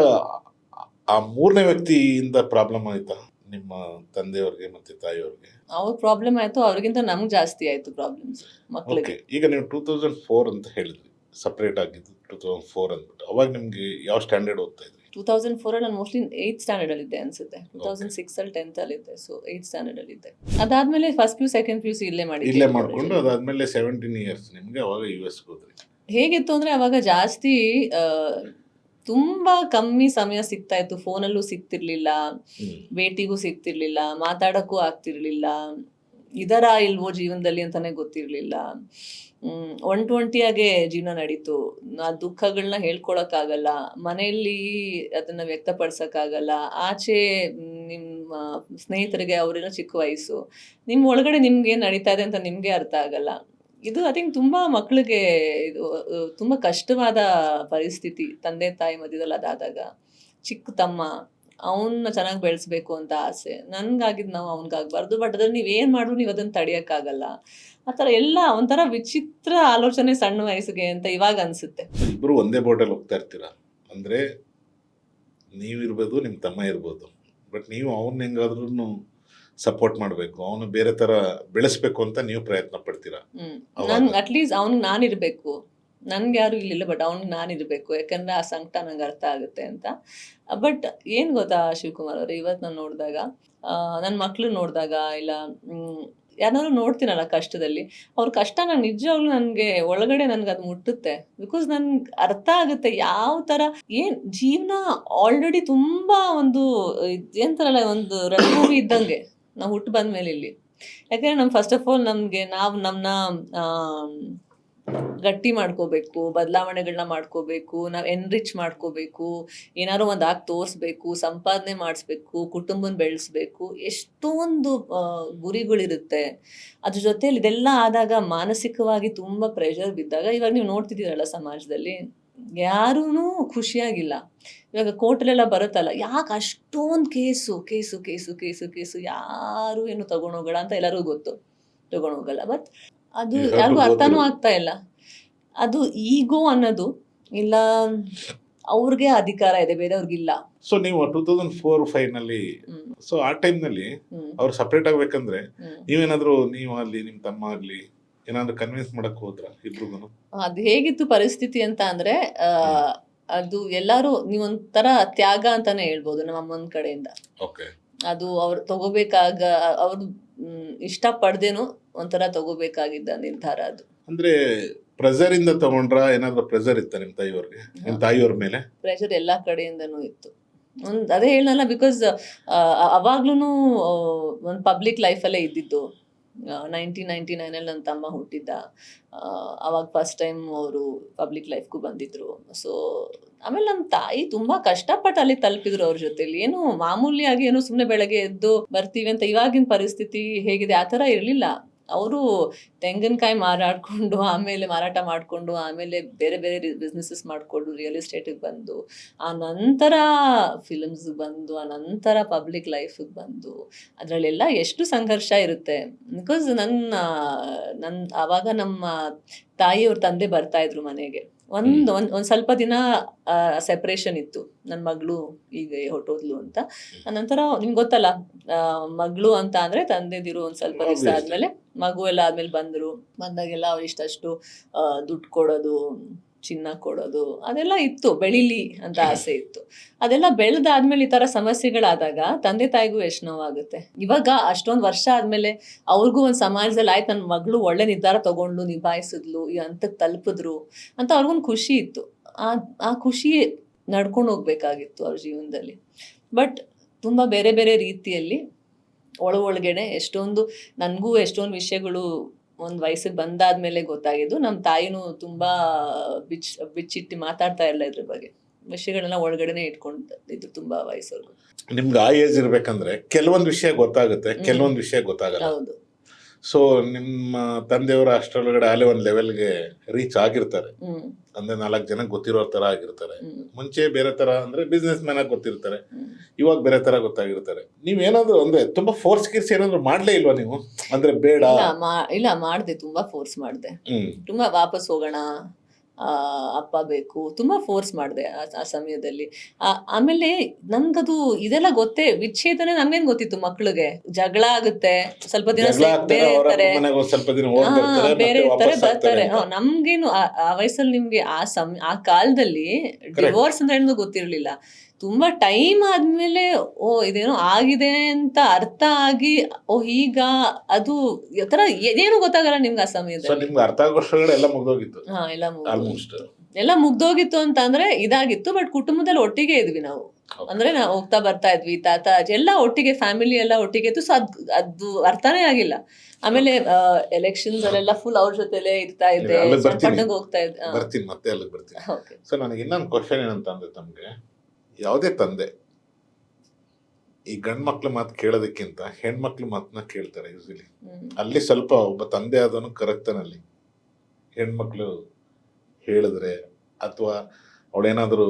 ಆ ಮೂರನೇ ವ್ಯಕ್ತಿಯಿಂದ ಪ್ರಾಬ್ಲಮ್ ಆಯ್ತಾ ನಿಮ್ಮ ತಂದೆಯವ್ರಿಗೆ ಮತ್ತೆ ತಾಯಿಯವ್ರಿಗೆ? ಅವ್ರ ಪ್ರಾಬ್ಲಮ್ ಆಯ್ತು, ಅವ್ರಿಗಿಂತ ನಮ್ಗೆ ಜಾಸ್ತಿ ಆಯ್ತು ಪ್ರಾಬ್ಲಮ್ಸ್ ಮಕ್ಕಳಿಗೆ. ಓಕೆ, ಈಗ ನೀವು 2004 ಅಂತ ಹೇಳಿದ್ರಿ, ಸಪ್ರೇಟ್ ಆಗಿದ್ದು 2004 ಅಂದ್ಬಿಟ್ಟು. ಅವಾಗ ನಿಮ್ಗೆ ಯಾವ ಸ್ಟ್ಯಾಂಡರ್ಡ್ ಓದ್ತಾ ಇದ್ರಿ? 2004 ನಾನು ಮೋಸ್ಟ್ಲಿ 8th ಸ್ಟ್ಯಾಂಡರ್ಡ್ ಅಲ್ಲಿ ಇದ್ದೆ ಅನ್ಸುತ್ತೆ. 2006 ಅಲ್ಲಿ 10th ಅಲ್ಲಿ ಇದ್ದೆ, ಸೊ 8th ಸ್ಟ್ಯಾಂಡರ್ಡ್ ಅಲ್ಲಿ ಇದ್ದೆ. ಅದಾದ್ಮೇಲೆ ಫಸ್ಟ್ PU ಸೆಕೆಂಡ್ PUC ಇಲ್ಲೇ ಮಾಡ್ಕೊಂಡು ಅದಾದ್ಮೇಲೆ 17 ಇಯರ್ಸ್ ನಿಮ್ಗೆ ಅವಾಗ US ಹೋದ್ರಿ. ಹೇಗಿತ್ತು ಅಂದ್ರೆ ಅವಾಗ ಜಾಸ್ತಿ ತುಂಬಾ ಕಮ್ಮಿ ಸಮಯ ಸಿಗ್ತಾ ಇತ್ತು. ಫೋನಲ್ಲೂ ಸಿಗ್ತಿರ್ಲಿಲ್ಲ, ಭೇಟಿಗೂ ಸಿಗ್ತಿರ್ಲಿಲ್ಲ, ಮಾತಾಡಕ್ಕೂ ಆಗ್ತಿರ್ಲಿಲ್ಲ, ಇದರ ಇಲ್ವೋ ಜೀವನದಲ್ಲಿ ಅಂತಾನೆ ಗೊತ್ತಿರ್ಲಿಲ್ಲ. ಒಂಟಿಯಾಗೆ ಜೀವನ ನಡೀತು. ಆ ದುಃಖಗಳನ್ನ ಹೇಳ್ಕೊಳಕ್ಕಾಗಲ್ಲ, ಮನೆಯಲ್ಲಿ ಅದನ್ನ ವ್ಯಕ್ತಪಡಿಸಕ್ಕಾಗಲ್ಲ. ಆಚೆ ನಿಮ್ಮ ಸ್ನೇಹಿತರಿಗೆ ಅವರೆಲ್ಲ ಚಿಕ್ಕ ವಯಸ್ಸು, ನಿಮ್ ಒಳಗಡೆ ನಿಮ್ಗೆ ಏನ್ ನಡೀತಾ ಇದೆ ಅಂತ ನಿಮ್ಗೆ ಅರ್ಥ ಆಗಲ್ಲ. ಇದು ಐ ಥಿಂಕ್ ತುಂಬಾ ಮಕ್ಕಳಿಗೆ ಇದು ತುಂಬಾ ಕಷ್ಟವಾದ ಪರಿಸ್ಥಿತಿ. ತಂದೆ ತಾಯಿ ಮಧ್ಯದಲ್ಲಿ ಅದಾದಾಗ ಚಿಕ್ಕ ತಮ್ಮ, ಅವನ್ನ ಚೆನ್ನಾಗಿ ಬೆಳೆಸ್ಬೇಕು ಅಂತ ಆಸೆ. ನನ್ಗಾಗಿದ್ ನಾವು ಅವನ್ಗಾಗ್ಬಾರ್ದು, ಬಟ್ ಅದ್ರಲ್ಲಿ ನೀವೇನ್ ಮಾಡ್ರು ನೀವು ಅದನ್ನ ತಡಿಯಕ್ಕಾಗಲ್ಲ. ಆ ಥರ ಎಲ್ಲ ಒಂಥರ ವಿಚಿತ್ರ ಆಲೋಚನೆ ಸಣ್ಣ ವಯಸ್ಸಿಗೆ ಅಂತ ಇವಾಗ ಅನ್ಸುತ್ತೆ. ಇಬ್ರು ಒಂದೇ ಬೋಟಲ್ಲಿ ಹೋಗ್ತಾ ಇರ್ತೀರಾ ಅಂದ್ರೆ, ನೀವಿರ್ಬೋದು, ನಿಮ್ಮ ತಮ್ಮ ಇರ್ಬೋದು, ಬಟ್ ನೀವು ಅವನ್ನ ಹೆಂಗಾದ್ರೂ ಸಪೋರ್ಟ್ ಮಾಡಬೇಕು, ಅವನು ಬೇರೆ ತರ ಬೆಳೆಸ್ಬೇಕು ಅಂತ ನೀವು ಪ್ರಯತ್ನ ಪಡ್ತೀರಾ. ನನ್ ಅಟ್ಲೀಸ್ಟ್ ಅವ್ನಿಗೆ ನಾನಿರ್ಬೇಕು, ನನ್ಗೆ ಯಾರು ಇಲ್ಲಿಲ್ಲ, ಬಟ್ ಅವ್ನಿಗೆ ನಾನಿರ್ಬೇಕು, ಯಾಕಂದ್ರೆ ಆ ಸಂಕಟ ನಂಗೆ ಅರ್ಥ ಆಗುತ್ತೆ ಅಂತ. ಬಟ್ ಏನ್ ಗೊತ್ತಾ ಶಿವಕುಮಾರ್ ಅವ್ರೆ, ಇವತ್ತು ನಾನು ನೋಡಿದಾಗ, ನನ್ನ ಮಕ್ಳು ನೋಡಿದಾಗ, ಇಲ್ಲ ಯಾರನ್ನಾರು ನೋಡ್ತೀನಲ್ಲ ಕಷ್ಟದಲ್ಲಿ, ಅವ್ರ ಕಷ್ಟ ನಾನು ನಿಜವಾಗ್ಲೂ ನನಗೆ ಒಳಗಡೆ ನನ್ಗೆ ಅದು ಮುಟ್ಟುತ್ತೆ. ಬಿಕಾಸ್ ನನ್ಗೆ ಅರ್ಥ ಆಗುತ್ತೆ ಯಾವ ಥರ ಏನ್ ಜೀವನ ಆಲ್ರೆಡಿ ತುಂಬಾ ಒಂದು ಏನಂತಾರಲ್ಲ, ಒಂದು ರಣಭೂಮಿ ಇದ್ದಂಗೆ ನಾವು ಹುಟ್ಟು ಬಂದ್ಮೇಲೆ ಇಲ್ಲಿ. ಯಾಕಂದ್ರೆ ನಮ್ ಫಸ್ಟ್ ಆಫ್ ಆಲ್ ನಮ್ಗೆ ನಾವು ನಮ್ಮನ್ನ ಗಟ್ಟಿ ಮಾಡ್ಕೋಬೇಕು, ಬದಲಾವಣೆಗಳನ್ನ ಮಾಡ್ಕೋಬೇಕು, ನಾವು ಎನ್ರಿಚ್ ಮಾಡ್ಕೋಬೇಕು, ಏನಾದ್ರು ಒಂದು ಆಗಿ ತೋರಿಸ್ಬೇಕು, ಸಂಪಾದನೆ ಮಾಡಿಸ್ಬೇಕು, ಕುಟುಂಬನ ಬೆಳೆಸ್ಬೇಕು, ಎಷ್ಟೊಂದು ಗುರಿಗಳಿರುತ್ತೆ. ಅದ್ರ ಜೊತೆಲಿ ಇದೆಲ್ಲ ಆದಾಗ ಮಾನಸಿಕವಾಗಿ ತುಂಬ ಪ್ರೆಷರ್ ಬಿದ್ದಾಗ, ಇವಾಗ ನೀವು ನೋಡ್ತಿದ್ದೀರಲ್ಲ ಸಮಾಜದಲ್ಲಿ ಯಾರೂ ಖುಷಿಯಾಗಿಲ್ಲ. ಇವಾಗ ಕೋರ್ಟಲ್ಲೆಲ್ಲ ಬರುತ್ತಲ್ಲ, ಯಾಕೆ ಅಷ್ಟೊಂದು case case case case case, ಯಾರು ಏನು ತಗೊಂಡೋಗಲ್ಲ ಅಂತ ಎಲ್ಲರಿಗೂ ಗೊತ್ತು, ತಗೊಂಡೋಗಲ್ಲ. ಬಟ್ ಅದು ಯಾರಿಗೂ ಅರ್ಥನೂ ಆಗ್ತಾ ಇಲ್ಲ. ಅದು ಈಗೋ ಅನ್ನೋದು ಇಲ್ಲ, ಅವ್ರಿಗೆ ಅಧಿಕಾರ ಇದೆ, ಬೇರೆಯವ್ರಿಗಿಲ್ಲ. ಸೊ ನೀವು 2004-5 ನಲ್ಲಿ, ಸೊ ಆ ಟೈಮ್ ನಲ್ಲಿ ಅವ್ರು ಸಪರೇಟ್ ಆಗ್ಬೇಕಂದ್ರೆ ನೀವೇನಾದ್ರೂ, ನೀವು ಅಲ್ಲಿ ನಿಮ್ ತಮ್ಮ ಆಗ್ಲಿ ಏನಾದ್ರು ಕನ್ವಿನ್ಸ್ ಮಾಡಕ್ ಹೋದ್ರ ಇಬ್ರಿಗೂ? ಅದು ಹೇಗಿತ್ತು ಪರಿಸ್ಥಿತಿ ಅಂತ ಅಂದ್ರೆ, ಅದು ಎಲ್ಲಾರು ನೀವೊಂಥರ ತ್ಯಾಗ ಅಂತಾನೆ ಹೇಳ್ಬೋದು ನಮ್ಮ ಅಮ್ಮನ ಕಡೆಯಿಂದ. ಅದು ಅವ್ರು ತಗೋಬೇಕಾಗ, ಅವ್ರು ಇಷ್ಟ ಪಡ್ದೇನು ಒಂಥರ ತಗೋಬೇಕಾಗಿದ್ದ ನಿರ್ಧಾರ ಅದು. ಅಂದ್ರೆ ಪ್ರೆಷರ್ ಇಂದ ತಗೊಂಡ್ರ, ಏನಾದ್ರು ಪ್ರೆಷರ್ ಇತ್ತ ನಿಮ್ ತಾಯಿಯವ್ರಿಗೆ, ನಿಮ್ ತಾಯಿಯವ್ರ ಮೇಲೆ? ಪ್ರೆಷರ್ ಎಲ್ಲಾ ಕಡೆಯಿಂದನೂ ಇತ್ತು. ಅದೇ ಹೇಳಲ್ಲ, ಬಿಕಾಸ್ ಅವಾಗ್ಲೂ ಒಂದು ಪಬ್ಲಿಕ್ ಲೈಫಲ್ಲೇ ಇದ್ದಿದ್ದು. 1999 ನನ್ನ ತಮ್ಮ ಹುಟ್ಟಿದ್ದ, ಅವಾಗ ಫಸ್ಟ್ ಟೈಮ್ ಅವರು ಪಬ್ಲಿಕ್ ಲೈಫ್ಗೂ ಬಂದಿದ್ರು. ಸೊ ಆಮೇಲೆ ನಮ್ಮ ತಾಯಿ ತುಂಬಾ ಕಷ್ಟಪಟ್ಟು ಅಲ್ಲಿ ತಲುಪಿದ್ರು ಅವ್ರ ಜೊತೆಲಿ. ಏನು ಮಾಮೂಲಿಯಾಗಿ ಏನು ಸುಮ್ಮನೆ ಬೆಳಗ್ಗೆ ಎದ್ದು ಬರ್ತೀವಿ ಅಂತ ಇವಾಗಿನ ಪರಿಸ್ಥಿತಿ ಹೇಗಿದೆ ಆ ಥರ ಇರಲಿಲ್ಲ. ಅವರು ತೆಂಗಿನಕಾಯಿ ಮಾರಾಟ ಮಾಡಿಕೊಂಡು ಆಮೇಲೆ ಬೇರೆ ಬೇರೆ ಬಿಸ್ನೆಸಸ್ ಮಾಡಿಕೊಂಡು ರಿಯಲ್ ಎಸ್ಟೇಟಿಗೆ ಬಂದು, ಆ ನಂತರ ಫಿಲ್ಮ್ಸ್ಗೆ ಬಂದು, ಆ ನಂತರ ಪಬ್ಲಿಕ್ ಲೈಫಿಗೆ ಬಂದು, ಅದರಲ್ಲೆಲ್ಲ ಎಷ್ಟು ಸಂಘರ್ಷ ಇರುತ್ತೆ. ಬಿಕಾಸ್ ಆವಾಗ ನಮ್ಮ ತಾಯಿಯವ್ರ ತಂದೆ ಬರ್ತಾ ಇದ್ರು ಮನೆಗೆ. ಒಂದ್ ಸ್ವಲ್ಪ ದಿನ ಸೆಪರೇಷನ್ ಇತ್ತು. ನನ್ನ ಮಗಳು ಈಗ ಹೊಟ್ಟೋದ್ಲು ಅಂತ. ನಂತರ ನಿಮ್ಗೆ ಗೊತ್ತಲ್ಲ, ಮಗಳು ಅಂತ ಅಂದ್ರೆ ತಂದೆದಿರು ಒಂದ್ ಸ್ವಲ್ಪ ದಿವಸ ಆದ್ಮೇಲೆ ಮಗು ಎಲ್ಲ ಆದ್ಮೇಲೆ ಬಂದಾಗೆಲ್ಲ ಅವ್ರು ಇಷ್ಟಷ್ಟು ದುಡ್ಡು ಕೊಡೋದು, ಚಿನ್ನ ಕೊಡೋದು, ಅದೆಲ್ಲ ಇತ್ತು. ಬೆಳಿಲಿ ಅಂತ ಆಸೆ ಇತ್ತು. ಅದೆಲ್ಲ ಬೆಳೆದಾದ್ಮೇಲೆ ಈ ತರ ಸಮಸ್ಯೆಗಳಾದಾಗ ತಂದೆ ತಾಯಿಗೂ ಎಷ್ಟು ನೋವಾಗುತ್ತೆ. ಇವಾಗ ಅಷ್ಟೊಂದು ವರ್ಷ ಆದ್ಮೇಲೆ ಅವ್ರಿಗೂ ಒಂದು ಸಮಾಜದಲ್ಲಿ ಆಯ್ತು, ನನ್ನ ಮಗಳು ಒಳ್ಳೆ ನಿರ್ಧಾರ ತಗೊಂಡು ನಿಭಾಯಿಸಿದ್ಲು, ಈ ಹಂತಕ್ಕೆ ತಲುಪಿದ್ರು ಅಂತ ಅವ್ರಿಗೊಂದು ಖುಷಿ ಇತ್ತು. ಆ ಖುಷಿ ನಡ್ಕೊಂಡು ಹೋಗ್ಬೇಕಾಗಿತ್ತು ಅವ್ರ ಜೀವನದಲ್ಲಿ. ಬಟ್ ತುಂಬಾ ಬೇರೆ ಬೇರೆ ರೀತಿಯಲ್ಲಿ ಒಳಗಡೆ ನನಗೂ ಎಷ್ಟೊಂದು ವಿಷಯಗಳು ಒಂದು ವಯಸ್ಸಿಗೆ ಬಂದಾದ್ಮೇಲೆ ಗೊತ್ತಾಗಿದ್ದು. ನಮ್ಮ ತಾಯಿನೂ ತುಂಬಾ ಬಿಚ್ಚಿಟ್ಟು ಮಾತಾಡ್ತಾ ಇಲ್ಲ ಇದ್ರ ಬಗ್ಗೆ, ವಿಷಯಗಳನ್ನ ಒಳಗಡೆನೆ ಇಟ್ಕೊಂಡಿದ್ರು ತುಂಬಾ ವಯಸ್ಸವರೆಗೂ. ನಿಮ್ಗೆ ಆ ಏಜ್ ಇರ್ಬೇಕಂದ್ರೆ ಕೆಲವೊಂದು ವಿಷಯ ಗೊತ್ತಾಗುತ್ತೆ, ಕೆಲವೊಂದು ವಿಷಯ ಗೊತ್ತಾಗಲ್ಲ. ಹೌದು. ಸೊ ನಿಮ್ಮ ತಂದೆಯವರು ಅಷ್ಟರೊಳಗಡೆ ಅಲ್ಲೇ ಒಂದು ಲೆವೆಲ್ಗೆ ರೀಚ್ ಆಗಿರ್ತಾರೆ, ಹ್ಮ್ ಅಂದ್ರೆ 4 ಜನ ಗೊತ್ತಿರೋ ತರ ಆಗಿರ್ತಾರೆ. ಹ್ಮ್ ಮುಂಚೆ ಬೇರೆ ತರ ಅಂದ್ರೆ ಬಿಸ್ನೆಸ್ ಮ್ಯಾನ್ ಆಗಿ ಗೊತ್ತಿರ್ತಾರೆ, ಹ್ಮ್. ಇವಾಗ ಬೇರೆ ತರ ಗೊತ್ತಾಗಿರ್ತಾರೆ. ನೀವೇನಾದ್ರು ಅಂದ್ರೆ ತುಂಬಾ ಫೋರ್ಸ್ ಗಿರ್ಸ್ ಏನಾದ್ರು ಮಾಡ್ಲೇ ಇಲ್ವಾ ನೀವು, ಅಂದ್ರೆ ಬೇಡ? ಇಲ್ಲ ಮಾಡ್ದೆ, ತುಂಬಾ ಫೋರ್ಸ್ ಮಾಡ್ದೆ, ಹ್ಮ್ ತುಂಬಾ ವಾಪಸ್ ಹೋಗೋಣ, ಅಪ್ಪ ಬೇಕು, ತುಂಬಾ ಫೋರ್ಸ್ ಮಾಡಿದೆ ಆ ಸಮಯದಲ್ಲಿ. ಆಮೇಲೆ ನನ್ಗದು ಇದೆಲ್ಲ ಗೊತ್ತೇ, ವಿಚ್ಛೇದನೆ ನಮ್ಗೇನ್ ಗೊತ್ತಿತ್ತು, ಮಕ್ಳಿಗೆ ಜಗಳ ಆಗುತ್ತೆ, ಸ್ವಲ್ಪ ದಿನ ಜಗಳ ಆಗ್ತಾರೆ, ಬೇರೆ ಅವ್ರ ಇರ್ತಾರೆ, ಮನೆಗೆ ಒಂದ್ ಸ್ವಲ್ಪ ದಿನ ಹೋಗಿ ಬರ್ತಾರೆ, ಬೇರೆ ಮತ್ತೆ ಇರ್ತಾರೆ, ವಾಪಸ್ ಆಗ್ತಾರೆ ಬರ್ತಾರೆ. ಅಂತ. ನಮ್ಗೇನು ಆ ವಯಸ್ಸಲ್ಲಿ ನಿಮ್ಗೆ ಆ ಕಾಲದಲ್ಲಿ ಡಿವೋರ್ಸ್ ಅಂದ್ರೆ ಏನು ಗೊತ್ತಿರ್ಲಿಲ್ಲ. ತುಂಬಾ ಟೈಮ್ ಆದ್ಮೇಲೆ ಓ ಇದೇನೋ ಆಗಿದೆ ಅಂತ ಅರ್ಥ ಆಗಿ, ಓ ಈಗ ಅದು ತರ ಏನೇನು ಗೊತ್ತಾಗಲ್ಲ ನಿಮ್ಗೆ ಆ ಸೊ ಸಮಯದಲ್ಲಿ. ನಿಮ್ಗೆ ಅರ್ಥ ಆಗೋಷ್ಟ್ರೊಳಗಡೆ ಎಲ್ಲ ಮುಗ್ದೋಗಿತ್ತು ಎಲ್ಲ ಆಲ್ಮೋಸ್ಟ್. ಎಲ್ಲ ಮುಗ್ದೋಗಿತ್ತು ಅಂತ ಅಂದ್ರೆ ಇದಾಗಿತ್ತು. ಬಟ್ ಕುಟುಂಬದಲ್ಲಿ ಒಟ್ಟಿಗೆ ಇದ್ವಿ ನಾವು, ಅಂದ್ರೆ ನಾವು ಹೋಗ್ತಾ ಬರ್ತಾ ಇದ್ವಿ, ತಾತ ಅಜ್ಜಿ ಎಲ್ಲ ಒಟ್ಟಿಗೆ, ಫ್ಯಾಮಿಲಿ ಎಲ್ಲ ಒಟ್ಟಿಗೆ ಇತ್ತು. ಸೊ ಅದು ಅರ್ಥನೇ ಆಗಿಲ್ಲ. ಆಮೇಲೆ ಎಲೆಕ್ಷನ್ಸ್ ಅಲ್ಲೆಲ್ಲ ಫುಲ್ ಅವ್ರ ಜೊತೆಲೆ ಇರ್ತಾ ಇದ್ದೆ, ಅಲ್ಲಿಗ್ ಬರ್ತೀನಿ. ಪಟ್ಟಣಕ್ಕೆ ಹೋಗ್ತಾ ಇದ್ದೆ. ಬರ್ತೀನಿ, ಮತ್ತೆ ಅಲ್ಲಿಗೆ ಬರ್ತೀನಿ. ಓಕೆ. ಸೊ ನನಗೆ ಇನ್ನೊಂದು ಕ್ವಶನ್ ಏನಂತ ಅಂದ್ರೆ, ತಮ್ಗೆ ಯಾವುದೇ ತಂದೆ ಈ ಗಂಡ್ ಮಕ್ಳ ಮಾತು ಕೇಳೋದಕ್ಕಿಂತ ಹೆಣ್ಮಕ್ಳ ಮಾತನ್ನ ಕೇಳ್ತಾರೆ ಯೂಶಲಿ. ಅಲ್ಲಿ ಸ್ವಲ್ಪ ಒಬ್ಬ ತಂದೆ ಆದವನು ಕರೆಕ್ತಾನಲ್ಲಿ ಹೆಣ್ಮಕ್ಳು ಹೇಳಿದ್ರೆ ಅಥವಾ ಅವಳೇನಾದರೂ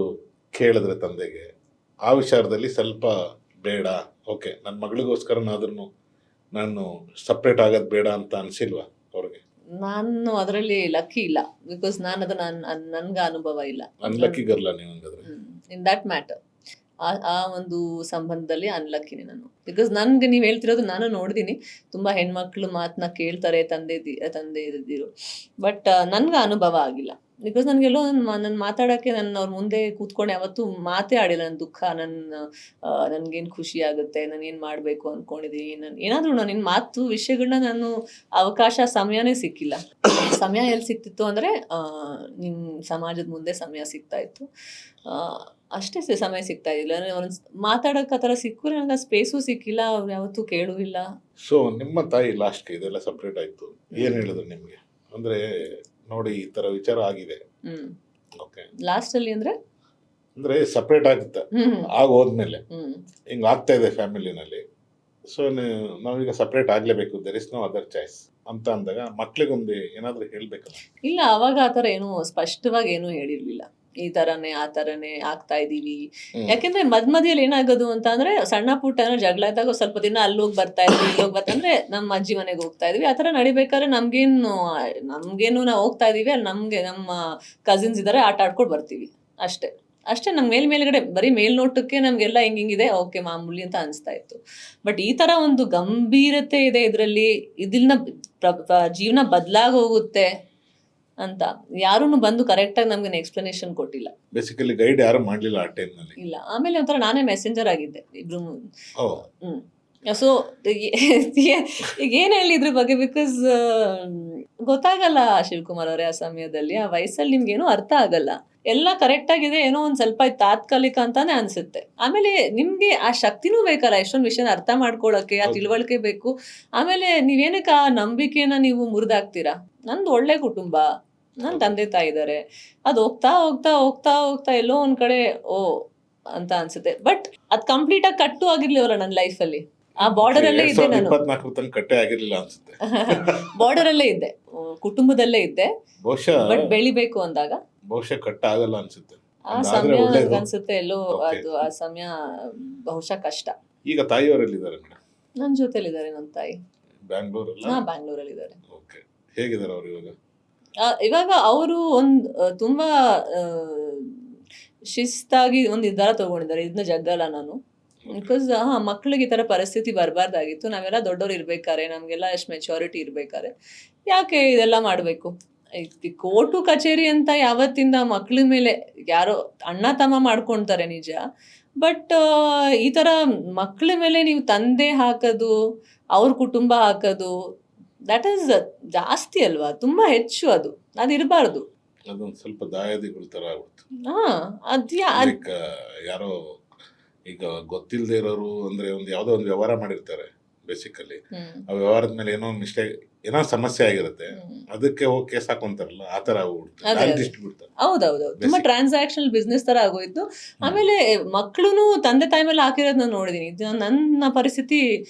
ಕೇಳಿದ್ರೆ ತಂದೆಗೆ ಆ ವಿಚಾರದಲ್ಲಿ ಸ್ವಲ್ಪ ಬೇಡ, ಓಕೆ ನನ್ನ ಮಗಳಿಗೋಸ್ಕರನಾದ್ರೂ ನಾನು ಸಪ್ರೇಟ್ ಆಗೋದು ಬೇಡ ಅಂತ ಅನ್ಸಿಲ್ವಾ ಅವ್ರಿಗೆ? ನಾನು ಅದರಲ್ಲಿ ಲಕ್ಕಿ ಇಲ್ಲ, ಬಿಕಾಸ್ ನಾನು ಅದು ನನ್ಗೆ ಅನುಭವ ಇಲ್ಲ. ಅನ್ಲಕ್ಕಿ ಗರ್ಲ ನೀವು ಹಂಗಾದ್ರೆ. ಇನ್ ದಟ್ ಮ್ಯಾಟರ್, ಆ ಒಂದು ಸಂಬಂಧದಲ್ಲಿ ಅನ್ಲಕ್ಕಿನಿ ನಾನು. ಬಿಕಾಸ್ ನನ್ಗೆ ನೀವು ಹೇಳ್ತಿರೋದು ನಾನು ನೋಡಿದೀನಿ, ತುಂಬಾ ಹೆಣ್ಮಕ್ಳು ಮಾತನ್ನ ಕೇಳ್ತಾರೆ ತಂದೆ ಇದ್ದಿರು. ಬಟ್ ನನ್ಗೆ ಅನುಭವ ಆಗಿಲ್ಲ. ಬಿಕಾಸ್ ನನ್ಗೆಲ್ಲೋ ನನ್ನ ಮಾತಾಡಕ್ಕೆ ನನ್ನ ಅವ್ರ ಮುಂದೆ ಕೂತ್ಕೊಂಡು ಯಾವತ್ತೂ ಮಾತೇ ಆಡಿಲ್ಲ. ನನ್ನ ದುಃಖ, ನನ್ಗೇನು ಖುಷಿ ಆಗುತ್ತೆ, ನಾನು ಏನು ಮಾಡಬೇಕು ಅಂದ್ಕೊಂಡಿದ್ದೀನಿ, ನಾನು ಏನಾದರೂ ನಿನ್ನ ಮಾತು ವಿಷಯಗಳನ್ನ ನಾನು ಅವಕಾಶ, ಸಮಯನೇ ಸಿಕ್ಕಿಲ್ಲ. ಸಮಯ ಎಲ್ಲಿ ಸಿಕ್ತಿತ್ತು ಅಂದರೆ ನಿಮ್ಮ ಸಮಾಜದ ಮುಂದೆ ಸಮಯ ಸಿಗ್ತಾ ಇತ್ತು, ಅಷ್ಟೇ. ಸಮಯ ಸಿಗ್ತಾ ಇದ್ದಿಲ್ಲ. ಒಂದು ಮಾತಾಡೋಕೆ ಆ ಥರ ಸಿಕ್ಕರೆ ನನಗೆ ಸ್ಪೇಸು ಸಿಕ್ಕಿಲ್ಲ, ಅವ್ರು ಯಾವತ್ತೂ ಕೇಳೂ ಇಲ್ಲ. ಸೊ ನಿಮ್ಮ ತಾಯಿ ಲಾಸ್ಟ್ಗೆ ಇದೆಲ್ಲ ಸಪ್ರೇಟ್ ಆಯ್ತು, ಏನು ಹೇಳಿದ್ರು ನಿಮಗೆ? ಅಂದ್ರೆ ನೋಡಿ ಈ ತರ ವಿಚಾರ ಆಗಿದೆ, ಓಕೆ, ಲಾಸ್ಟ್ ಅಲ್ಲಿ ಅಂದ್ರೆ ಸಪ್ರೇಟ್ ಆಗುತ್ತೆ, ಆಗ ಹೋದ್ಮೇಲೆ ಹಿಂಗ್ ಆಗ್ತಾ ಇದೆ ಫ್ಯಾಮಿಲಿನಲ್ಲಿ, ಸೊ ನಾವೀಗ ಸಪ್ರೇಟ್ ಆಗ್ಲೇಬೇಕು, there is no other choice ಅಂತ ಅಂದಾಗ ಮಕ್ಳಿಗೊಂದು ಏನಾದ್ರು ಹೇಳ್ಬೇಕಲ್ಲ? ಇಲ್ಲ, ಅವಾಗ ಆ ಥರ ಏನು ಸ್ಪಷ್ಟವಾಗಿ ಏನೂ ಹೇಳಿರ್ಲಿಲ್ಲ. ಈ ತರನೇ ಆ ತರನೇ ಆಗ್ತಾ ಇದೀವಿ. ಯಾಕೆಂದ್ರೆ ಮಧ್ಯದಲ್ಲಿ ಏನಾಗೋದು ಅಂತ ಅಂದ್ರೆ, ಸಣ್ಣ ಪುಟ್ಟ ಏನೋ ಜಗಳ ಆದಾಗ ಸ್ವಲ್ಪ ದಿನ ಅಲ್ಲೋಗಿ ಬರ್ತಾ ಇದ್ವಿ, ಇಲ್ಲೋಗಿ ಬರ್ತಾ ಅಂದ್ರೆ ನಮ್ಮ ಅಜ್ಜಿ ಮನೆಗೆ ಹೋಗ್ತಾ ಇದ್ವಿ. ಆ ತರ ನಡಿಬೇಕಾದ್ರೆ ನಮ್ಗೇನು ನಾವು ಹೋಗ್ತಾ ಇದೀವಿ, ಅಲ್ಲಿ ನಮ್ಮ ಕಸಿನ್ಸ್ ಇದಾರೆ, ಆಟ ಆಡ್ಕೊಂಡು ಬರ್ತೀವಿ ಅಷ್ಟೇ. ನಮ್ಗೆ ಮೇಲ್ಗಡೆ ಬರೀ ಮೇಲ್ನೋಟಕ್ಕೆ ನಮ್ಗೆಲ್ಲ ಹಿಂಗಿದೆ, ಓಕೆ ಮಾಮೂಲಿ ಅಂತ ಅನಿಸ್ತಾ ಇತ್ತು. ಬಟ್ ಈ ತರ ಒಂದು ಗಂಭೀರತೆ ಇದೆ ಇದರಲ್ಲಿ, ಇದನ್ನ ಜೀವನ ಬದಲಾಗಿ ಹೋಗುತ್ತೆ ಅಂತ ಯಾರೂ ಬಂದು ಕರೆಕ್ಟಾಗಿ ನಮ್ಗೆ ಎಕ್ಸ್ಪ್ಲನೇಷನ್ ಕೊಟ್ಟಿಲ್ಲ. ಬೇಸಿಕಲಿ ಗೈಡ್ ಯಾರು ಮಾಡ್ಲಿಲ್ಲ ಆ ಟೈಮ್ನಲ್ಲಿ. ಇಲ್ಲ. ಆಮೇಲೆ ಒಂಥರ ನಾನೇ ಮೆಸೆಂಜರ್ ಆಗಿದ್ದೆ ಇಬ್ರು. ಸೊ ಈಗ ಏನ್ ಹೇಳಿ ಇದ್ರ ಬಗ್ಗೆ, ಬಿಕಾಸ್ ಗೊತ್ತಾಗಲ್ಲ ಶಿವಕುಮಾರ್ ಅವರೇ, ಆ ಸಮಯದಲ್ಲಿ ಆ ವಯಸ್ಸಲ್ಲಿ ನಿಮ್ಗೇನೋ ಅರ್ಥ ಆಗಲ್ಲ, ಎಲ್ಲ ಕರೆಕ್ಟ್ ಆಗಿದೆ, ಏನೋ ಒಂದ್ ಸ್ವಲ್ಪ ತಾತ್ಕಾಲಿಕ ಅಂತಾನೆ ಅನ್ಸುತ್ತೆ. ಆಮೇಲೆ ನಿಮ್ಗೆ ಆ ಶಕ್ತಿನೂ ಬೇಕಲ್ಲ, ಎಷ್ಟೊಂದು ವಿಷಯನ ಅರ್ಥ ಮಾಡ್ಕೊಳಕ್ಕೆ, ಆ ತಿಳುವಳಿಕೆ ಬೇಕು. ಆಮೇಲೆ ನೀವೇನಕ್ಕೆ ಆ ನಂಬಿಕೆನ ನೀವು ಮುರಿದಾಕ್ತೀರಾ? ನಂದು ಒಳ್ಳೆ ಕುಟುಂಬ, ನನ್ನ ತಂದೆ ತಾಯಿ ಇದ್ದಾರೆ, ಅದು ಹೋಗ್ತಾ ಹೋಗ್ತಾ ಹೋಗ್ತಾ ಹೋಗ್ತಾ ಎಲ್ಲೋ ಒಂದ್ ಕಡೆ ಓ ಅಂತ ಅನ್ಸುತ್ತೆ. ಬಟ್ ಅದ್ ಕಂಪ್ಲೀಟ್ ಆಗಿ ಕಟ್ಟು ಆಗಿರ್ಲಿವಲ್ಲ ನನ್ನ ಲೈಫಲ್ಲಿ, ಆ ಬಾರ್ಡರ್ ಅಲ್ಲೇ ಇದ್ದೆ ನಾನು. 24 ತನಕ ಕಟ್ಟೆ ಆಗಿರ್ಲಿಲ್ಲ ಅನ್ಸುತ್ತೆ. ಬಾರ್ಡರ್ ಅಲ್ಲೇ ಇದ್ದೆ, ಕುಟುಂಬದಲ್ಲೇ ಇದ್ದೆ. ಬಹುಶಃ ಬಟ್ ಬೆಳಿಬೇಕು ಅಂದಾಗ ಬಹುಶಃ ಕಟ್ಟ ಆಗಲ್ಲ ಅನ್ಸುತ್ತೆ. ಆ ಸಮಯ ಅನ್ಸುತ್ತೆ ಎಲ್ಲೋ, ಅದು ಆ ಸಮಯ ಬಹುಶಃ ಕಷ್ಟ. ಈಗ ತಾಯಿಯವರೆಲ್ಲಿದ್ದಾರೆ ಮೇಡಮ್? ನನ್ನ ಜೊತೆಲಿದ್ದಾರೆ ನನ್ನ ತಾಯಿ. ಬ್ಯಾಂಗ್ಳೂರಲ್ಲ? ಬ್ಯಾಂಗ್ಳೂರಲ್ಲಿ ಇದ್ದಾರೆ. ಓಕೆ, ಹೇಗಿದ್ದಾರೆ ಅವರು ಇವಾಗ? ಇವಾಗ ಅವರು ತುಂಬಾ ಶಿಸ್ತಾಗಿ ಒಂದು ನಿರ್ಧಾರ ತಗೊಂಡಿದ್ದಾರೆ, ಇದನ್ನ ಜಗ್ಗಲ್ಲ ನಾನು. ಬಿಕಾಸ್ ಮಕ್ಳಿಗೆ ಈ ತರ ಪರಿಸ್ಥಿತಿ ಬರಬಾರ್ದಾಗಿತ್ತು. ನಾವೆಲ್ಲ ದೊಡ್ಡವ್ರು ಇರ್ಬೇಕಾರೆ, ನಮ್ಗೆಲ್ಲ ಎಷ್ಟು ಮೆಚುರಿಟಿ ಇರ್ಬೇಕಾರೆ ಯಾಕೆ ಇದೆಲ್ಲ ಮಾಡ್ಬೇಕು? ಕೋರ್ಟು ಕಚೇರಿ ಅಂತ ಯಾವತ್ತಿಂದ ಮಕ್ಳ ಮೇಲೆ ಯಾರೋ ಅಣ್ಣ ತಮ್ಮ ಮಾಡ್ಕೊಳ್ತಾರೆ ನಿಜ, ಬಟ್ ಈ ತರ ಮಕ್ಳ ಮೇಲೆ ನೀವು ತಂದೆ ಹಾಕೋದು, ಅವ್ರ ಕುಟುಂಬ ಹಾಕೋದು, ದಟ್ ಈಸ್ ಜಾಸ್ತಿ ಅಲ್ವಾ, ತುಂಬಾ ಹೆಚ್ಚು. ಅದಿರಬಾರ್ದು. ಅದೊಂದು ಸ್ವಲ್ಪ ದಾಯಾದಿಗಳ ತರ ಆಗ್ಬಿಡ್ತು. ಯಾರೋ ಈಗ ಗೊತ್ತಿಲ್ಲದೆ ಇರೋರು ಅಂದ್ರೆ ಯಾವ್ದೋ ಒಂದು ವ್ಯವಹಾರ ಮಾಡಿರ್ತಾರೆ, ಬೇಸಿಕಲಿ ಆ ವ್ಯವಹಾರದ ಮೇಲೆ ಏನೋ ಮಿಸ್ಟೇಕ್, ಏನೋ ಸಮಸ್ಯೆ ಆಗಿರುತ್ತೆ, ಅದಕ್ಕೆ ಹೋಗಿ ಕೇಸ್ ಹಾಕೊಂತಾರಲ್ಲ, ಆ ತರ ಆಗ್ಬಿಡ್ತಾರೆ. ಹೌದೌದು, ತುಂಬಾ ಟ್ರಾನ್ಸಾಕ್ಷನಲ್ ಬಿಸ್ನೆಸ್ ತರ ಆಗೋಯ್ತು. ಆಮೇಲೆ ಮಕ್ಳುನು ತಂದೆ ತಾಯಿ ಮೇಲೆ ಹಾಕಿರೋದ್ ನಾನು ನೋಡಿದೀನಿ. ನನ್ನ ಪರಿಸ್ಥಿತಿ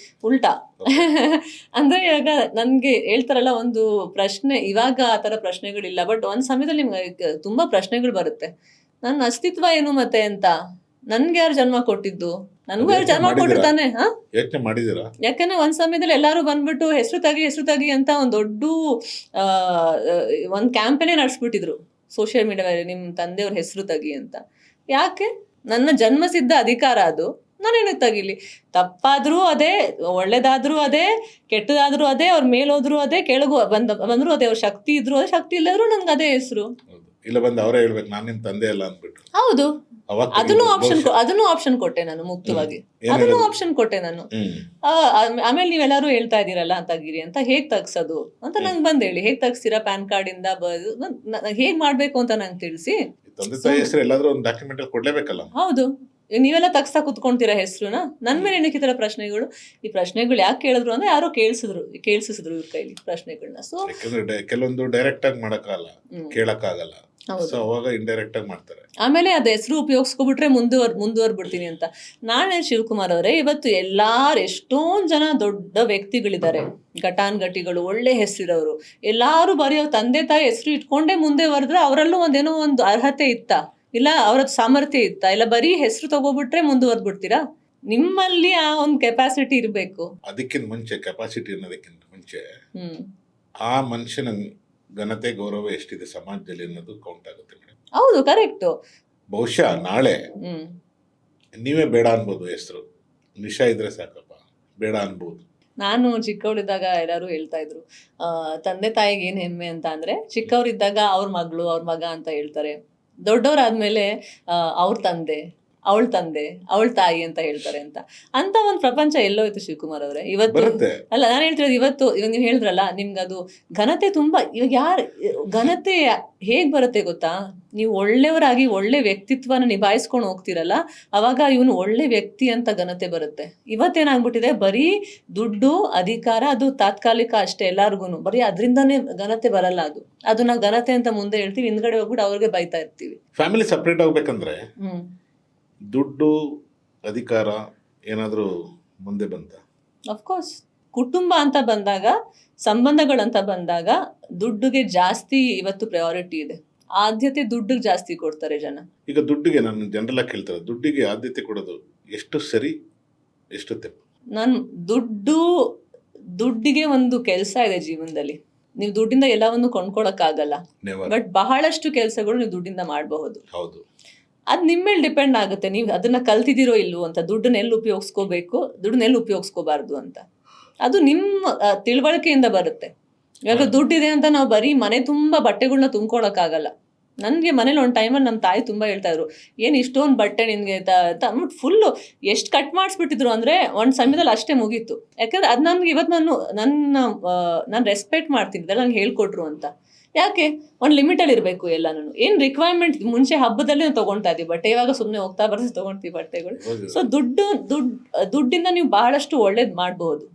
ಉಲ್ಟಾ. ಅಂದ್ರೆ ಇವಾಗ ನನ್ಗೆ ಹೇಳ್ತಾರಲ್ಲ, ಒಂದು ಪ್ರಶ್ನೆ, ಇವಾಗ ಆ ತರ ಪ್ರಶ್ನೆಗಳಿಲ್ಲ, ಬಟ್ ಒಂದ್ ಸಮಯದಲ್ಲಿ ನಿಮ್ಗೆ ತುಂಬಾ ಪ್ರಶ್ನೆಗಳು ಬರುತ್ತೆ. ನನ್ನ ಅಸ್ತಿತ್ವ ಏನು ಮತ್ತೆ ಅಂತ, ನನ್ಗೆ ಯಾರು ಜನ್ಮ ಕೊಟ್ಟಿದ್ದು, ನನ್ಗೂ ಯಾರು ಜನ್ಮ ಕೊಟ್ಟಿರ್ತಾನೆ. ಯೋಚನೆ ಮಾಡಿದೀರಾ? ಯಾಕಂದ್ರೆ ಒಂದ್ ಸಮಯದಲ್ಲಿ ಎಲ್ಲಾರು ಬಂದ್ಬಿಟ್ಟು ಹೆಸರು ತಗಿ ಅಂತ ಒಂದ್ ದೊಡ್ಡ ಒಂದ್ ಕ್ಯಾಂಪೇನೇ ನಡೆಸ್ಬಿಟ್ಟಿದ್ರು ಸೋಷಿಯಲ್ ಮೀಡಿಯಾದಲ್ಲಿ, ನಿಮ್ ತಂದೆಯವ್ರ ಹೆಸರು ತೆಗಿ ಅಂತ. ಯಾಕೆ? ನನ್ನ ಜನ್ಮಸಿದ್ಧ ಅಧಿಕಾರ ಅದು, ನಾನೇನಕ್ಕೆ ತೆಗಿಲಿ? ತಪ್ಪಾದ್ರೂ ಅದೇ, ಒಳ್ಳೇದಾದ್ರೂ ಅದೇ, ಕೆಟ್ಟದಾದ್ರೂ ಅದೇ, ಅವ್ರ ಮೇಲೋದ್ರು ಅದೇ, ಕೆಳಗು ಬಂದ್ರು ಅದೇ, ಅವ್ರ ಶಕ್ತಿ ಇದ್ರು ಅದೇ, ಶಕ್ತಿ ಇಲ್ಲದ್ರು ನನ್ಗೆ ಅದೇ ಹೆಸರು. ಇಲ್ಲ ಬಂದು ಅವರೇ ಹೇಳ್ಬೇಕು ನಾನು ನಿಮ್ ತಂದೆ ಅಲ್ಲ ಅಂದ್ಬಿಟ್ಟು. ಹೌದು, ಅದನ್ನು ಆಪ್ಷನ್ ಕೊಟ್ಟೆ ನಾನು, ಮುಕ್ತವಾಗಿ ಅದನ್ನು ಆಪ್ಷನ್ ಕೊಟ್ಟೆ ನಾನು. ಆಮೇಲೆ ನೀವೆಲ್ಲರೂ ಹೇಳ್ತಾ ಇದೀರಲ್ಲ ತೆಗೀರಿ ಅಂತ, ಹೇಗ್ ತಗ್ಸೋದು ಅಂತ ನಂಗೆ ಬಂದ್ ಹೇಳಿ. ಹೇಗ್ ತಗ್ಸ್ತೀರಾ? ಪ್ಯಾನ್ ಕಾರ್ಡ್ ಇಂದ ಹೇಗ್ ಮಾಡ್ಬೇಕು ಅಂತ ನಂಗೆ ತಿಳಿಸಿ. ತಂದೆ ತಾಯಿ ಹೆಸರು ಎಲ್ಲಾದ್ರೂ ಒಂದು ಡಾಕ್ಯುಮೆಂಟ್ ಅಲ್ಲಿ ಕೊಡ್ಲೇಬೇಕಲ್ಲ. ಹೌದು, ನೀವೆಲ್ಲ ತಗ್ಸ್ತಾ ಕುತ್ಕೊಂತೀರಾ ಹೆಸರುನ? ನನ್ ಮೇಲೆ ಏನಕ್ಕೆ ಈ ತರ ಪ್ರಶ್ನೆಗಳು? ಈ ಪ್ರಶ್ನೆಗಳು ಯಾಕೆ ಕೇಳಿದ್ರು ಅಂದ್ರೆ ಯಾರೋ ಕೇಳಿಸಿದ್ರು ಇವ್ರ ಕೈಲಿ ಪ್ರಶ್ನೆಗಳನ್ನ. ಸೊ ಕೆಲವೊಂದು ಡೈರೆಕ್ಟ್ ಆಗಿ ಮಾಡಕ್ಕಾಗಲ್ಲ, ಕೇಳಕ್ಕಾಗಲ್ಲ, ಸೊ ಅವಾಗ ಇಂಡೈರೆಕ್ಟ್ ಆಗಿ ಮಾಡ್ತಾರೆ. ಆಮೇಲೆ ಅದ್ ಹೆಸರು ಉಪಯೋಗಿಸ್ಕೊಬಿಟ್ರೆ ಮುಂದುವರ್ಬಿಡ್ತೀನಿ ಅಂತ. ನಾಳೆ ಶಿವಕುಮಾರ್ ಅವರೇ, ಇವತ್ತು ಎಷ್ಟೊಂದ್ ಜನ ದೊಡ್ಡ ವ್ಯಕ್ತಿಗಳಿದ್ದಾರೆ, ಘಟಾನ್ಘಟಿಗಳು, ಒಳ್ಳೆ ಹೆಸರಿರೋರು, ಎಲ್ಲಾರು ಬರೆಯೋ ತಂದೆ ತಾಯಿ ಹೆಸರು ಇಟ್ಕೊಂಡೇ ಮುಂದೆ ಬರೆದ್ರೆ ಅವರಲ್ಲೂ ಒಂದೇನೋ ಒಂದು ಅರ್ಹತೆ ಇತ್ತ, ಇಲ್ಲ ಅವ್ರದ್ದು ಸಾಮರ್ಥ್ಯ ಇತ್ತ, ಇಲ್ಲ ಬರೀ ಹೆಸರು ತಗೋಬಿಟ್ರೆ ಮುಂದುವರ್ದ್ಬಿಡ್ತೀರಾ? ನಿಮ್ಮಲ್ಲಿ ಆ ಒಂದು ಕೆಪಾಸಿಟಿ ಇರಬೇಕು. ಅದಕ್ಕಿಂತ ಮುಂಚೆ, ಕೆಪಾಸಿಟಿ ಅನ್ನೋದಕ್ಕಿಂತ ಮುಂಚೆ ಆ ಮನುಷ್ಯನ ಘನತೆ, ಗೌರವ ಎಷ್ಟಿದೆ ಸಮಾಜದಲ್ಲಿ ಅನ್ನೋದು ಕೌಂಟ್ ಆಗುತ್ತೆ ಮೇಡಮ್. ಹೌದು, ಕರೆಕ್ಟ್. ಬಹುಶಃ ನಾಳೆ ನೀವೇ ಬೇಡ ಅನ್ಬೋದು, ಹೆಸರು ನಿಶಾ ಇದ್ರೆ ಸಾಕಪ್ಪ ಬೇಡ ಅನ್ಬೋದು. ನಾನು ಚಿಕ್ಕವಳಿದ್ದಾಗ ಎಲ್ಲರೂ ಹೇಳ್ತಾ ಇದ್ರು, ತಂದೆ ತಾಯಿಗೆ ಏನ್ ಹೆಮ್ಮೆ ಅಂತ ಅಂದ್ರೆ, ಚಿಕ್ಕವರಿದ್ದಾಗ ಅವ್ರ ಮಗಳು, ಅವ್ರ ಮಗ ಅಂತ ಹೇಳ್ತಾರೆ. ದೊಡ್ಡವರಾದ್ಮೇಲೆ ಅವ್ರ ತಂದೆ, ಅವಳ ತಾಯಿ ಅಂತ ಹೇಳ್ತಾರೆ ಅಂತ ಒಂದು ಪ್ರಪಂಚ ಎಲ್ಲೋಯ್ತು ಶಿವಕುಮಾರ್ ಅವರೇ. ಇವತ್ತು ಅಲ್ಲ, ನಾನು ಹೇಳ್ತಿರೋದು ಇವತ್ತು ನೀವು ಹೇಳಿದ್ರಲ್ಲ, ನಿಮ್ಗೆ ಅದು ಘನತೆ ತುಂಬಾ, ಇವಾಗ ಘನತೆ ಹೇಗ್ ಬರುತ್ತೆ ಗೊತ್ತಾ? ನೀವು ಒಳ್ಳೆಯವರಾಗಿ ಒಳ್ಳೆ ವ್ಯಕ್ತಿತ್ವನ ನಿಭಾಯಿಸ್ಕೊಂಡು ಹೋಗ್ತಿರಲ್ಲ, ಅವಾಗ ಇವನು ಒಳ್ಳೆ ವ್ಯಕ್ತಿ ಅಂತ ಘನತೆ ಬರುತ್ತೆ. ಇವತ್ತೇನಾಗ್ಬಿಟ್ಟಿದೆ, ಬರೀ ದುಡ್ಡು, ಅಧಿಕಾರ, ಅದು ತಾತ್ಕಾಲಿಕ ಅಷ್ಟೇ ಎಲ್ಲಾರ್ಗು, ಬರೀ ಅದರಿಂದಾನೇ ಘನತೆ ಬರಲ್ಲ. ಅದು ನಾವು ಘನತೆ ಅಂತ ಮುಂದೆ ಹೇಳ್ತೀವಿ, ಹಿಂದ್ಗಡೆ ಹೋಗ್ಬಿಟ್ಟು ಅವ್ರಿಗೆ ಬೈತಾ ಇರ್ತೀವಿ. ಫ್ಯಾಮಿಲಿ ಸಪ್ರೇಟ್ ಆಗ್ಬೇಕಂದ್ರೆ ದುಡ್ಡು, ಅಧಿಕಾರ ಏನಾದ್ರೂ ಮುಂದೆ ಬಂತ? ಅಫ್ಕೋರ್ಸ್, ಕುಟುಂಬ ಅಂತ ಬಂದಾಗ, ಸಂಬಂಧಗಳಂತ ಬಂದಾಗ ದುಡ್ಡುಗೆ ಜಾಸ್ತಿ ಇವತ್ತು ಪ್ರಯಾರಿಟಿ ಇದೆ. ಆದ್ಯತೆ ದುಡ್ಡಿಗೆ ಜಾಸ್ತಿ ಕೊಡ್ತಾರೆ ಜನ. ಈಗ ದುಡ್ಡಿಗೆ, ನಾನು ಜನರಲ್ ಆಗಿ ಕೇಳ್ತಾರೆ, ದುಡ್ಡಿಗೆ ಆದ್ಯತೆ ಕೊಡೋದು ಎಷ್ಟು ಸರಿ, ಎಷ್ಟು ತಪ್ಪು? ನಾನು ದುಡ್ಡಿಗೆ ಒಂದು ಕೆಲಸ ಇದೆ ಜೀವನದಲ್ಲಿ. ನೀವು ದುಡ್ಡಿಂದ ಎಲ್ಲವನ್ನು ಕೊಂಡ್ಕೊಳಕ್ಕಾಗಲ್ಲ, ಬಟ್ ಬಹಳಷ್ಟು ಕೆಲಸಗಳು ನೀವು ದುಡ್ಡಿಂದ ಮಾಡಬಹುದು. ಹೌದು, ಅದು ನಿಮ್ಮ ಮೇಲೆ ಡಿಪೆಂಡ್ ಆಗುತ್ತೆ, ನೀವು ಅದನ್ನ ಕಲ್ತಿದ್ದೀರೋ ಇಲ್ವೋ ಅಂತ. ದುಡ್ಡನ್ನ ಎಲ್ಲಿ ಉಪಯೋಗಿಸ್ಕೋಬೇಕು, ದುಡ್ಡನ್ನ ಎಲ್ಲಿ ಉಪಯೋಗಿಸ್ಕೋಬಾರ್ದು ಅಂತ, ಅದು ನಿಮ್ಮ ತಿಳುವಳಿಕೆಯಿಂದ ಬರುತ್ತೆ. ಇವಾಗ ದುಡ್ಡಿದೆ ಅಂತ ನಾವು ಬರೀ ಮನೆ ತುಂಬಾ ಬಟ್ಟೆಗಳನ್ನ ತುಂಬ್ಕೊಳಕ್ಕಾಗಲ್ಲ. ನನ್ಗೆ ಮನೇಲಿ ಒಂದು ಟೈಮಲ್ಲಿ ನಮ್ಮ ತಾಯಿ ತುಂಬಾ ಹೇಳ್ತಾ ಇದ್ರು, ಏನ್ ಇಷ್ಟೊಂದು ಬಟ್ಟೆ ನಿನ್ಗೆ ಅಂದ್ಬಿಟ್ಟು ಫುಲ್ಲು ಎಷ್ಟು ಕಟ್ ಮಾಡಿಸ್ಬಿಟ್ಟಿದ್ರು ಅಂದ್ರೆ ಒಂದ್ ಸಮಯದಲ್ಲಿ ಅಷ್ಟೇ ಮುಗೀತು. ಯಾಕಂದ್ರೆ ಅದ್ ನನ್ಗೆ ಇವತ್ತು ನಾನು ರೆಸ್ಪೆಕ್ಟ್ ಮಾಡ್ತೀನಿ, ನಂಗೆ ಹೇಳ್ಕೊಟ್ರು ಅಂತ. ಯಾಕೆ? ಒಂದು ಲಿಮಿಟಲ್ಲಿ ಇರಬೇಕು ಎಲ್ಲಾನು. ಏನ್ ರಿಕ್ವೈರ್ಮೆಂಟ್, ಮುಂಚೆ ಹಬ್ಬದಲ್ಲಿ ನಾವು ತಗೊಳ್ತಾ ಇದೀವಿ ಬಟ್ಟೆ, ಇವಾಗ ಸುಮ್ಮನೆ ಹೋಗ್ತಾ ಬರ್ತಾ ತಗೊಳ್ತೀವಿ ಬಟ್ಟೆಗಳು. ಸೊ ದುಡ್ಡಿಂದ ನೀವು ಬಹಳಷ್ಟು ಒಳ್ಳೇದ್ ಮಾಡಬಹುದು,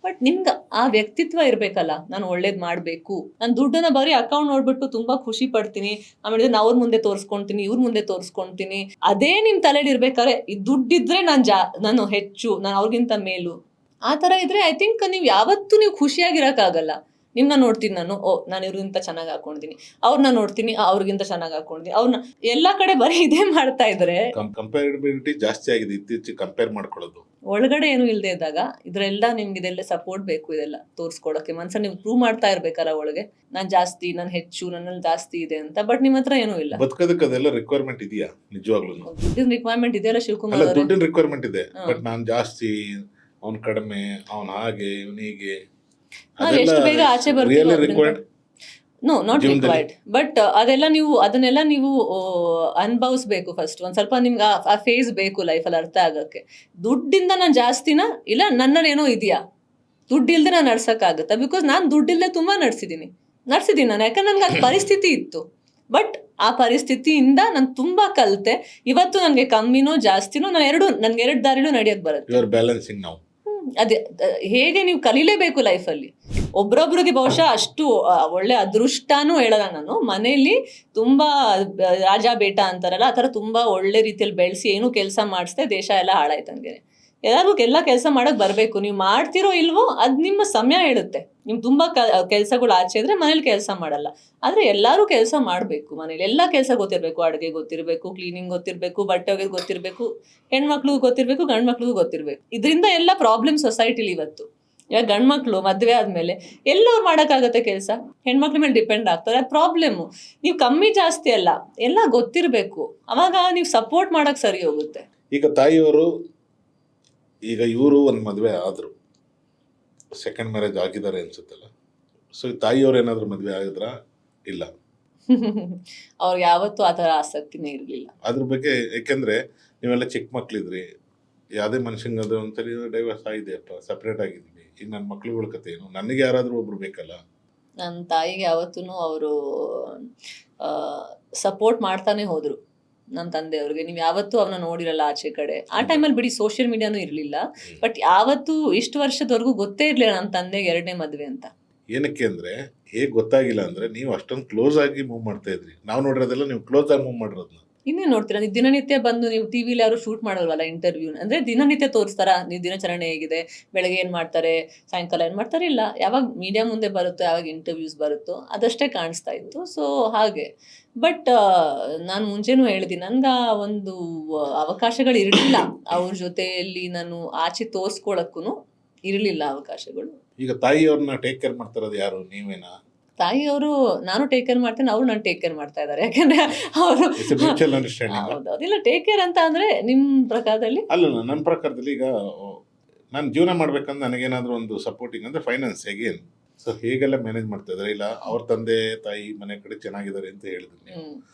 ಬಟ್ ನಿಮ್ಗೆ ಆ ವ್ಯಕ್ತಿತ್ವ ಇರ್ಬೇಕಲ್ಲ, ನಾನು ಒಳ್ಳೇದ್ ಮಾಡ್ಬೇಕು. ನಾನು ದುಡ್ಡನ್ನ ಬರೀ ಅಕೌಂಟ್ ನೋಡ್ಬಿಟ್ಟು ತುಂಬಾ ಖುಷಿ ಪಡ್ತೀನಿ, ಆಮೇಲೆ ಅವ್ರ ಮುಂದೆ ತೋರಿಸ್ಕೊಂತೀನಿ, ಇವ್ರ ಮುಂದೆ ತೋರಿಸ್ಕೊಂತೀನಿ, ಅದೇ ನಿಮ್ ತಲೆಯಲ್ಲಿ ಇರ್ಬೇಕಾರೆ ಈ ದುಡ್ಡಿದ್ರೆ ನಾನು ಹೆಚ್ಚು, ನಾನು ಅವ್ರಿಗಿಂತ ಮೇಲು, ಆ ತರ ಇದ್ರೆ ಐ ಥಿಂಕ್ ನೀವು ಯಾವತ್ತೂ ನೀವು ಖುಷಿಯಾಗಿರಕ್ಕಾಗಲ್ಲ. ನಿಮ್ನ ನೋಡ್ತೀನಿ ನಾನು, ನಾನು ಇವ್ರಿಗಿಂತ ಚೆನ್ನಾಗಿ ಹಾಕೊಂಡಿದ್ದೀನಿ, ಅವ್ರನ್ನ ನೋಡ್ತೀನಿ, ಅವ್ರಿಗಿಂತ ಚೆನ್ನಾಗಿ ಹಾಕೊಂಡಿದ್ದೀನಿ, ಅವ್ರನ್ನ ಎಲ್ಲಾ ಕಡೆ ಬರೀ ಇದೇ ಮಾಡ್ತಾ ಇದ್ರೆ ಕಂಪೇರಿಬಿಲಿಟಿ ಜಾಸ್ತಿ ಆಗಿದೆ ಇತ್ತೀಚೆಗೆ. ಕಂಪೇರ್ ಮಾಡ್ಕೊಳ್ಳೋದು ಒಳಗಡೆ ಏನು ಇಲ್ಲದೆ ಇದ್ದಾಗ ಇದೆಲ್ಲ ನಿಮ್ಗೆ ಇದೆಲ್ಲ ಸಪೋರ್ಟ್ ಬೇಕು, ಇದೆಲ್ಲ ತೋರಿಸ್ಕೊಳಕ್ಕೆ ಮನ್ಸಲ್ಲಿ ನೀವು ಪ್ರೂವ್ ಮಾಡ್ತಾ ಇರ್ಬೇಕಾರ ಒಳಗೆ, ನಾನ್ ಜಾಸ್ತಿ, ನಾನು ಹೆಚ್ಚು, ನನ್ನಲ್ಲಿ ಜಾಸ್ತಿ ಇದೆ ಅಂತ. ಬಟ್ ನಿಮ್ಮ ಹತ್ರ ಏನೂ ಇಲ್ಲ. ಬದುಕೋದಕ್ಕೆ ಅದೆಲ್ಲ ರಿಕ್ವೈರ್ಮೆಂಟ್ ಇದೆಯಾ? ನಿಜವಾಗ್ಲೂ ದುಡ್ಡಿನ ರಿಕ್ವೈರ್ಮೆಂಟ್ ಇದೆಯಲ್ಲ ಶಿವಕುಮಾರ್, ದುಡ್ಡಿನ ರಿಕ್ವೈರ್ಮೆಂಟ್ ಇದೆ, ಬಟ್ ನಾನ್ ಜಾಸ್ತಿ, ಅವ್ನ್ ಕಡಿಮೆ, ಅವ್ನ್ ಹಾಗೆ, ಇವನಿಗೆ ಎಷ್ಟು ಬೇಗ ಆಚೆ ಬರ್ತೀವಿ? No, not required. ಬಟ್ ಅದನ್ನೆಲ್ಲ ನೀವು ಅನುಭವಿಸ್ಬೇಕು ಫಸ್ಟ್. ಒಂದ್ ಸ್ವಲ್ಪ ನಿಮ್ಗೆ ಆ ಫೇಸ್ ಬೇಕು ಲೈಫಲ್ಲಿ ಅರ್ಥ ಆಗಕ್ಕೆ. ದುಡ್ಡಿಂದ ನಾನು ಜಾಸ್ತಿನ, ಇಲ್ಲ ನನ್ನಲ್ಲಿ ಏನೋ ಇದೆಯಾ, ದುಡ್ಡು ಇಲ್ದೆ ನಾನು ನಡ್ಸಕ್ಕಾಗತ್ತಾ? ಬಿಕಾಸ್ ನಾನು ದುಡ್ಡಿಲ್ಲದೆ ತುಂಬಾ ನಡ್ಸಿದ್ದೀನಿ ನಾನು, ಯಾಕಂದ್ರೆ ನನ್ಗೆ ಅದು ಪರಿಸ್ಥಿತಿ ಇತ್ತು. ಬಟ್ ಆ ಪರಿಸ್ಥಿತಿಯಿಂದ ನಾನು ತುಂಬಾ ಕಲಿತೆ. ಇವತ್ತು ನನ್ಗೆ ಕಮ್ಮಿನೋ ಜಾಸ್ತಿನೋ, ನನ್ಗೆ ಎರಡು ದಾರಿಲೂ ನಡೆಯಕ್ ಬರುತ್ತೆ. ಬ್ಯಾಲೆನ್ಸಿಂಗ್ ನಾವು ಅದೇ ಹೇಗೆ ನೀವು ಕಲಿಲೇಬೇಕು ಲೈಫಲ್ಲಿ. ಒಬ್ರೊಬ್ರಿಗೆ ಬಹುಶಃ ಅಷ್ಟು ಒಳ್ಳೆ ಅದೃಷ್ಟನೂ ಹೇಳಲ್ಲ ನಾನು, ಮನೆಯಲ್ಲಿ ತುಂಬಾ ರಾಜ ಬೇಟ ಅಂತಾರಲ್ಲ ಆ ಥರ ತುಂಬಾ ಒಳ್ಳೆ ರೀತಿಯಲ್ಲಿ ಬೆಳೆಸಿ ಏನೂ ಕೆಲಸ ಮಾಡಿಸ್ದೆ ದೇಶ ಎಲ್ಲ ಹಾಳಾಯ್ತಂಗೆ. ಎಲ್ಲರಿಗೂ ಎಲ್ಲ ಕೆಲಸ ಮಾಡಕ್ ಬರಬೇಕು, ನೀವು ಮಾಡ್ತಿರೋ ಇಲ್ವೋ ಅದು ನಿಮ್ಮ ಸಮಯ ಹೇಳುತ್ತೆ. ನಿಮ್ ತುಂಬಾ ಕೆಲಸಗಳು ಆಚೆ ಇದ್ರೆ ಮನೇಲಿ ಕೆಲಸ ಮಾಡಲ್ಲ, ಆದ್ರೆ ಎಲ್ಲರೂ ಕೆಲಸ ಮಾಡಬೇಕು. ಮನೇಲಿ ಎಲ್ಲ ಕೆಲಸ ಗೊತ್ತಿರಬೇಕು, ಅಡುಗೆ ಗೊತ್ತಿರಬೇಕು, ಕ್ಲೀನಿಂಗ್ ಗೊತ್ತಿರಬೇಕು, ಬಟ್ಟೆ ಒಗೆದು ಗೊತ್ತಿರಬೇಕು, ಹೆಣ್ಮಕ್ಳಿಗೂ ಗೊತ್ತಿರಬೇಕು, ಗಂಡು ಮಕ್ಳಿಗೂ ಗೊತ್ತಿರಬೇಕು. ಇದರಿಂದ ಎಲ್ಲ ಪ್ರಾಬ್ಲಮ್ ಸೊಸೈಟಿಲಿ ಇವತ್ತು. ಇವಾಗ ಗಂಡು ಮಕ್ಳು ಮದುವೆ ಆದ್ಮೇಲೆ ಎಲ್ಲವ್ರು ಮಾಡೋಕ್ಕಾಗತ್ತೆ ಕೆಲಸ, ಹೆಣ್ಮಕ್ಳ ಮೇಲೆ ಡಿಪೆಂಡ್ ಆಗ್ತಾರೆ, ಅದು ಪ್ರಾಬ್ಲಮ್ಮು. ನೀವು ಕಮ್ಮಿ ಜಾಸ್ತಿ ಅಲ್ಲ, ಎಲ್ಲ ಗೊತ್ತಿರಬೇಕು, ಅವಾಗ ನೀವು ಸಪೋರ್ಟ್ ಮಾಡಕ್ ಸರಿ ಹೋಗುತ್ತೆ. ಈಗ ತಾಯಿಯವರು ಈಗ ಇವರು ಒಂದು ಮದುವೆ ಆದರು, ಸೆಕೆಂಡ್ ಮ್ಯಾರೇಜ್ ಆಗಿದ್ದಾರೆ ಅನ್ಸುತ್ತಲ್ಲ, ಸೊ ತಾಯಿಯವ್ರು ಏನಾದರೂ ಮದುವೆ ಆಗಿದ್ರಾ? ಇಲ್ಲ, ಅವ್ರಿಗೆ ಯಾವತ್ತೂ ಆ ಥರ ಆಸಕ್ತಿನೇ ಇರಲಿಲ್ಲ ಅದ್ರ ಬಗ್ಗೆ. ಯಾಕೆಂದ್ರೆ ನೀವೆಲ್ಲ ಚಿಕ್ಕ ಮಕ್ಳಿದ್ರಿ, ಯಾವುದೇ ಮನುಷ್ಯಂಗೆ ಅದು ಒಂದ್ಸರಿ ಡೈವರ್ಸ್ ಆಗಿದೆಯಪ್ಪ, ಸಪ್ರೇಟ್ ಆಗಿದ್ವಿ, ಈಗ ನನ್ನ ಮಕ್ಳುಗಳ ಕತೆ ಏನು, ನನಗೆ ಯಾರಾದರೂ ಒಬ್ರು ಬೇಕಲ್ಲ. ನನ್ನ ತಾಯಿಗೆ ಯಾವತ್ತೂ ಅವರು ಸಪೋರ್ಟ್ ಮಾಡ್ತಾನೆ ಹೋದ್ರು. ನನ್ನ ತಂದೆಯವ್ರಿಗೆ ನೀವು ಯಾವತ್ತೂ ಅವನ್ನ ನೋಡಿರಲ್ಲ ಆಚೆ ಕಡೆ. ಆ ಟೈಮಲ್ಲಿ ಬಿಡಿ ಸೋಷಿಯಲ್ ಮೀಡಿಯಾನೂ ಇರಲಿಲ್ಲ, ಬಟ್ ಯಾವತ್ತೂ ಇಷ್ಟು ವರ್ಷದವರೆಗೂ ಗೊತ್ತೇ ಇರಲಿಲ್ಲ ನನ್ನ ತಂದೆಗೆ 2ನೇ ಮದುವೆ ಅಂತ. ಏನಕ್ಕೆ ಅಂದ್ರೆ ಹೇಗೆ ಗೊತ್ತಾಗಿಲ್ಲ ಅಂದ್ರೆ ನೀವು ಅಷ್ಟೊಂದು ಕ್ಲೋಸ್ ಆಗಿ ಮೂವ್ ಮಾಡ್ತಾ ಇದ್ರಿ, ನಾವು ನೋಡಿರೋದೆಲ್ಲ ನೀವು ಕ್ಲೋಸ್ ಆಗಿ ಮೂವ್ ಮಾಡಿರೋದನ್ನ. ಇನ್ನೇ ನೋಡ್ತೀರಾ, ನೀವು ದಿನನಿತ್ಯ ಬಂದು ನೀವು ಟಿವಿಲಿ ಯಾರು ಶೂಟ್ ಮಾಡಲ್ವಲ್ಲ ಇಂಟರ್ವ್ಯೂ, ಅಂದ್ರೆ ದಿನನಿತ್ಯ ತೋರಿಸ್ತಾರ ನೀವು ದಿನಚರಣೆ ಹೇಗಿದೆ, ಬೆಳಗ್ಗೆ ಏನು ಮಾಡ್ತಾರೆ, ಸಾಯಂಕಾಲ ಏನು ಮಾಡ್ತಾರೆ, ಇಲ್ಲ ಯಾವಾಗ ಮೀಡಿಯಾ ಮುಂದೆ ಬರುತ್ತೋ ಯಾವಾಗ ಇಂಟರ್ವ್ಯೂಸ್ ಬರುತ್ತೋ ಅದಷ್ಟೇ ಕಾಣಿಸ್ತಾ ಇತ್ತು. ಸೊ ಹಾಗೆ. ಬಟ್ ನಾನು ಮುಂಚೆನೂ ಹೇಳಿದ್ದೀನಿ, ನನ್ಗೆ ಒಂದು ಅವಕಾಶಗಳು ಇರಲಿಲ್ಲ ಅವ್ರ ಜೊತೆಯಲ್ಲಿ ನಾನು ಆಚೆ ತೋರಿಸ್ಕೊಳಕ್ಕೂ ಇರಲಿಲ್ಲ ಅವಕಾಶಗಳು. ಈಗ ತಾಯಿಯವ್ರನ್ನ ಟೇಕ್ ಕೇರ್ ಮಾಡ್ತಾರದು ಯಾರು, ನೀವೇನಾ? ತಾಯಿಯವರು ನಾನು ಟೇಕ್ ಕೇರ್ ಮಾಡ್ತೇನೆ, ಅವ್ರು ನಾನು ಟೇಕ್ ಕೇರ್ ಮಾಡ್ತಾ ಇದ್ದಾರೆ. ಯಾಕಂದ್ರೆ ಅವರು ಇಲ್ಲ ಟೇಕ್ ಕೇರ್ ಅಂತ ಅಂದ್ರೆ ನಿಮ್ ಪ್ರಕಾರದಲ್ಲಿ ಅಲ್ಲ, ನನ್ನ ಪ್ರಕಾರದಲ್ಲಿ ಈಗ ನಾನು ಜೀವನ ಮಾಡ್ಬೇಕಂದ್ರೆ ನನಗೇನಾದ್ರೂ ಒಂದು ಸಪೋರ್ಟಿಂಗ್ ಅಂದ್ರೆ ಫೈನಾನ್ಸ್ ಹೇಗೇನು, ಸೊ ಹೇಗೆಲ್ಲ ಮ್ಯಾನೇಜ್ ಮಾಡ್ತಾ ಇದ್ದಾರೆ. ಇಲ್ಲ ಅವ್ರ ತಂದೆ ತಾಯಿ ಮನೆ ಕಡೆ ಚೆನ್ನಾಗಿದ್ದಾರೆ ಅಂತ ಹೇಳಿದ್ರಿ ನೀವು,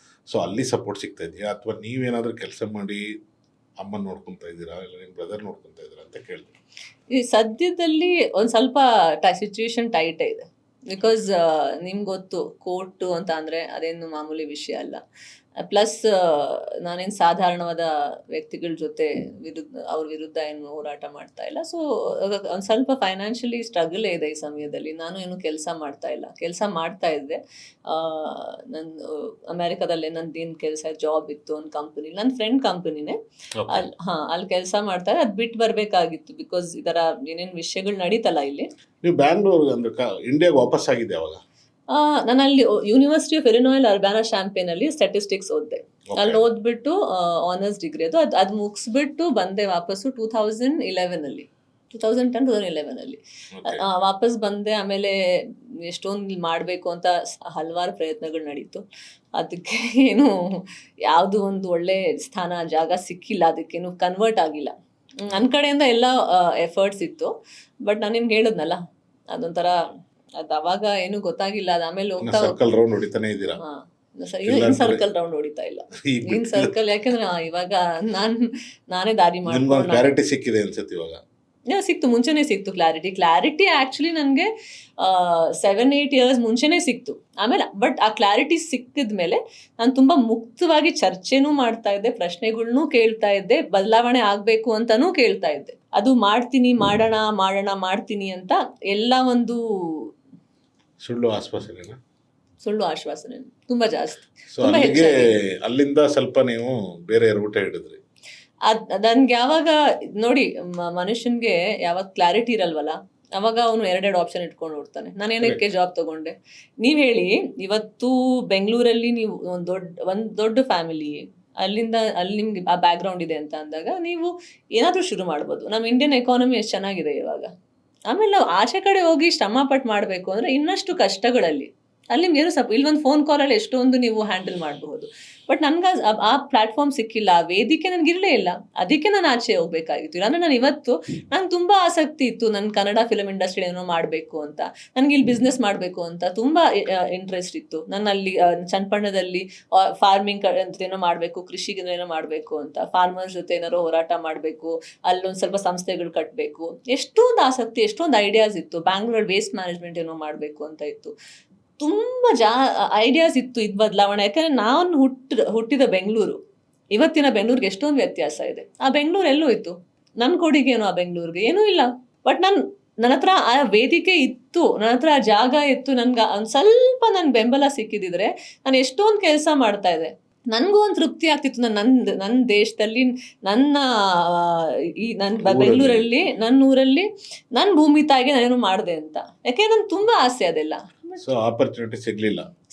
ಸೊ ಅಲ್ಲಿ ಸಪೋರ್ಟ್ ಸಿಗ್ತಾ ಇದೆಯಾ, ಅಥವಾ ನೀವೇನಾದ್ರೂ ಕೆಲಸ ಮಾಡಿ ಅಮ್ಮನ ನೋಡ್ಕೊಂತ ಇದ್ದೀರಾ, ಇಲ್ಲ ನಿಮ್ಮ ಬ್ರದರ್ ನೋಡ್ಕೊಂತ ಇದ್ದೀರಾ ಅಂತ ಕೇಳಿದ್ರಿ. ಈ ಸದ್ಯದಲ್ಲಿ ಒಂದ್ ಸ್ವಲ್ಪ ಸಿಚುವೇಶನ್ ಟೈಟ್ ಇದೆ. ಬಿಕಾಸ್ ನಿಮ್ಗೆ ಗೊತ್ತು, ಕೋರ್ಟು ಅಂತ ಅಂದರೆ ಅದೇನು ಮಾಮೂಲಿ ವಿಷಯ ಅಲ್ಲ. ಪ್ಲಸ್ ನಾನೇನು ಸಾಧಾರಣವಾದ ವ್ಯಕ್ತಿಗಳ ಜೊತೆ ಅವ್ರ ವಿರುದ್ಧ ಏನು ಹೋರಾಟ ಮಾಡ್ತಾ ಇಲ್ಲ. ಸೊ ಒಂದು ಸ್ವಲ್ಪ ಫೈನಾನ್ಷಿಯಲಿ ಸ್ಟ್ರಗಲ್ ಇದೆ ಈ ಸಮಯದಲ್ಲಿ. ನಾನು ಏನು ಕೆಲಸ ಮಾಡ್ತಾ ಇಲ್ಲ, ಕೆಲಸ ಮಾಡ್ತಾ ಇದ್ದೆ. ನನ್ನ ಅಮೆರಿಕಾದಲ್ಲೇ ನಂದೇನು ಕೆಲಸ ಜಾಬ್ ಇತ್ತು ಒಂದು ಕಂಪನಿ, ನನ್ನ ಫ್ರೆಂಡ್ ಕಂಪನಿನೇ. ಅಲ್ಲಿ ಕೆಲಸ ಮಾಡ್ತಾ ಇದ್ದೆ, ಅದು ಬಿಟ್ಟು ಬರಬೇಕಾಗಿತ್ತು. ಬಿಕಾಸ್ ಈ ಥರ ಏನೇನು ವಿಷಯಗಳು ನಡೀತಲ್ಲ ಇಲ್ಲಿ. ನೀವು ಬ್ಯಾಂಗ್ಳೂರ್ ಅಂದ್ರೆ ಇಂಡಿಯಾಗೆ ವಾಪಸ್ ಆಗಿದೆ ಅವಾಗ? ನಾನು ಅಲ್ಲಿ ಯೂನಿವರ್ಸಿಟಿ ಆಫ್ ಇಲಿನಾಯ್ ಅರ್ಬಾನಾ ಶ್ಯಾಂಪೇನ್ ಅಲ್ಲಿ ಸ್ಟ್ಯಾಟಿಸ್ಟಿಕ್ಸ್ ಓದಿದೆ. ಅಲ್ಲಿ ಓದ್ಬಿಟ್ಟು ಆನರ್ಸ್ ಡಿಗ್ರಿ ಅದು ಮುಗಿಸ್ಬಿಟ್ಟು ಬಂದೆ ವಾಪಸ್ಸು 2011 ಅಲ್ಲಿ ವಾಪಸ್ ಬಂದೆ. ಆಮೇಲೆ ಎಷ್ಟೊಂದು ಮಾಡಬೇಕು ಅಂತ ಹಲವಾರು ಪ್ರಯತ್ನಗಳು ನಡೀತು. ಅದಕ್ಕೆ ಏನು ಯಾವುದು ಒಂದು ಒಳ್ಳೆ ಸ್ಥಾನ ಜಾಗ ಸಿಕ್ಕಿಲ್ಲ, ಅದಕ್ಕೇನು ಕನ್ವರ್ಟ್ ಆಗಿಲ್ಲ. ನನ್ನ ಕಡೆಯಿಂದ ಎಲ್ಲ ಎಫರ್ಟ್ಸ್ ಇತ್ತು, ಬಟ್ ನಾನು ನಿಮ್ಗೆ ಹೇಳಿದ್ನಲ್ಲ ಅದೊಂಥರ ಅದು ಅವಾಗ ಏನು ಗೊತ್ತಾಗಿಲ್ಲ. ಅದು ಆಮೇಲೆ ಹೋಗ್ತಾ ಸರ್ಕಲ್ ರೌಂಡ್ ಹೊಡಿತಾನೆ ಇದ್ದೀರಾ? ಇನ್ ಸರ್ಕಲ್ ರೌಂಡ್ ಹೊಡಿತಾ ಇಲ್ಲ, ಇನ್ ಸರ್ಕಲ್. ಯಾಕಂದ್ರೆ ಇವಾಗ ನಾನೇ ದಾರಿ ಮಾಡ್ಕೊಂಡು ಕ್ಲಾರಿಟಿ ಸಿಕ್ಕಿದೆ ಅನ್ಸುತ್ತೆ ಇವಾಗ. ಸಿಕ್ತು, ಮುಂಚೆನೆ ಸಿಕ್ತು ಕ್ಲಾರಿಟಿ ಆಕ್ಚುಲಿ ನನಗೆ 7-8 years ಮುಂಚೆನೆ ಸಿಕ್ತು. ಆಮೇಲೆ ಬಟ್ ಆ ಕ್ಲಾರಿಟಿ ಸಿಕ್ಕಿದ್ಮೇಲೆ ನಾನು ತುಂಬಾ ಮುಕ್ತವಾಗಿ ಚರ್ಚೆನೂ ಮಾಡ್ತಾ ಇದ್ದೆ, ಪ್ರಶ್ನೆಗಳ್ನೂ ಕೇಳ್ತಾ ಇದ್ದೆ, ಬದಲಾವಣೆ ಆಗ್ಬೇಕು ಅಂತಾನೂ ಕೇಳ್ತಾ ಇದ್ದೆ. ಅದು ಮಾಡ್ತೀನಿ ಅಂತ ಎಲ್ಲ ಒಂದು ಸುಳ್ಳು ಆಶ್ವಾಸನೆ ತುಂಬಾ ಜಾಸ್ತಿ. ಅಲ್ಲಿಂದ ಸ್ವಲ್ಪ ನೀವು ಬೇರೆ ರೂಟ್ ಹಿಡಿದ್ರಿ. ನನ್ಗೆ ಯಾವಾಗ ನೋಡಿ, ಮನುಷ್ಯನ್ಗೆ ಯಾವಾಗ ಕ್ಲಾರಿಟಿ ಇರಲ್ವಲ್ಲ, ಅವಾಗ ಅವನು 2 ಆಪ್ಷನ್ ಇಟ್ಕೊಂಡು ಓಡ್ತಾನೆ. ನಾನು ಏನಕ್ಕೆ ಜಾಬ್ ತಗೊಂಡೆ? ನೀವ್ ಹೇಳಿ, ಇವತ್ತು ಬೆಂಗಳೂರಲ್ಲಿ ನೀವು ಒಂದ್ ದೊಡ್ಡ ಫ್ಯಾಮಿಲಿ, ಅಲ್ಲಿ ನಿಮ್ಗೆ ಆ ಬ್ಯಾಕ್ ಗ್ರೌಂಡ್ ಇದೆ ಅಂತ ಅಂದಾಗ ನೀವು ಏನಾದ್ರೂ ಶುರು ಮಾಡ್ಬೋದು. ನಮ್ಮ ಇಂಡಿಯನ್ ಎಕಾನಮಿ ಎಷ್ಟು ಚೆನ್ನಾಗಿದೆ ಇವಾಗ. ಆಮೇಲೆ ನಾವು ಆಚೆ ಕಡೆ ಹೋಗಿ ಶ್ರಮ ಪಟ್ಟು ಮಾಡಬೇಕು ಅಂದ್ರೆ ಇನ್ನಷ್ಟು ಕಷ್ಟಗಳಲ್ಲಿ. ಅಲ್ಲಿ ನಿಮ್ಗೆ ಏನು ಇಲ್ಲಿ ಒಂದು ಫೋನ್ ಕಾಲಲ್ಲಿ ಎಷ್ಟೊಂದು ನೀವು ಹ್ಯಾಂಡಲ್ ಮಾಡಬಹುದು. ಬಟ್ ನನ್ಗೆ ಆ ಪ್ಲಾಟ್ಫಾರ್ಮ್ ಸಿಕ್ಕಿಲ್ಲ, ಆ ವೇದಿಕೆ ನನ್ಗಿರಲೇ ಇಲ್ಲ. ಅದಕ್ಕೆ ನಾನು ಆಚೆ ಹೋಗ್ಬೇಕಾಗಿತ್ತು. ಇಲ್ಲಾಂದ್ರೆ ನಂಗೆ ತುಂಬಾ ಆಸಕ್ತಿ ಇತ್ತು, ನನ್ನ ಕನ್ನಡ ಫಿಲಮ್ ಇಂಡಸ್ಟ್ರಿ ಏನೋ ಮಾಡಬೇಕು ಅಂತ, ನನ್ಗೆ ಇಲ್ಲಿ ಬಿಸ್ನೆಸ್ ಮಾಡಬೇಕು ಅಂತ ತುಂಬಾ ಇಂಟ್ರೆಸ್ಟ್ ಇತ್ತು. ನಾನು ಅಲ್ಲಿ ಚನ್ನಪಣ್ಣದಲ್ಲಿ ಫಾರ್ಮಿಂಗ್ ಏನೋ ಮಾಡಬೇಕು, ಕೃಷಿಗೆ ಏನೋ ಮಾಡಬೇಕು ಅಂತ, ಫಾರ್ಮರ್ಸ್ ಜೊತೆ ಏನಾರೋ ಹೋರಾಟ ಮಾಡಬೇಕು, ಅಲ್ಲೊಂದು ಸ್ವಲ್ಪ ಸಂಸ್ಥೆಗಳು ಕಟ್ಟಬೇಕು, ಎಷ್ಟೊಂದು ಆಸಕ್ತಿ, ಎಷ್ಟೊಂದು ಐಡಿಯಾಸ್ ಇತ್ತು. ಬ್ಯಾಂಗ್ಳೂರಲ್ಲಿ ವೇಸ್ಟ್ ಮ್ಯಾನೇಜ್ಮೆಂಟ್ ಏನೋ ಮಾಡಬೇಕು ಅಂತ ಇತ್ತು. ತುಂಬ ಐಡಿಯಾಸ್ ಇತ್ತು ಇದು ಬದಲಾವಣೆ. ಯಾಕಂದ್ರೆ ನಾನು ಹುಟ್ಟಿದ ಬೆಂಗಳೂರು, ಇವತ್ತಿನ ಬೆಂಗಳೂರಿಗೆ ಎಷ್ಟೊಂದು ವ್ಯತ್ಯಾಸ ಇದೆ. ಆ ಬೆಂಗಳೂರು ಎಲ್ಲೂ ಇತ್ತು, ನನ್ನ ಕೊಡುಗೆ ಏನೋ ಆ ಬೆಂಗಳೂರಿಗೆ ಏನೂ ಇಲ್ಲ. ಬಟ್ ನನ್ನ ಹತ್ರ ಆ ವೇದಿಕೆ ಇತ್ತು, ನನ್ನ ಹತ್ರ ಆ ಜಾಗ ಇತ್ತು, ನನ್ಗೆ ಒಂದು ಸ್ವಲ್ಪ ನನ್ ಬೆಂಬಲ ಸಿಕ್ಕಿದಿದ್ರೆ ನಾನು ಎಷ್ಟೊಂದು ಕೆಲಸ ಮಾಡ್ತಾ ಇದ್ದೆ. ನನಗೂ ಒಂದು ತೃಪ್ತಿ ಆಗ್ತಿತ್ತು. ನನ್ನ ದೇಶದಲ್ಲಿ, ನನ್ನ ಬೆಂಗಳೂರಲ್ಲಿ, ನನ್ನ ಊರಲ್ಲಿ, ನನ್ನ ಭೂಮಿ ತಾಯಿಗೆ ನಾನೇನು ಮಾಡಿದೆ ಅಂತ. ಯಾಕೆ ನನ್ಗೆ ತುಂಬಾ ಆಸೆ ಅದೆಲ್ಲ. ಸೊ ಆಪರ್ಚುನಿಟಿ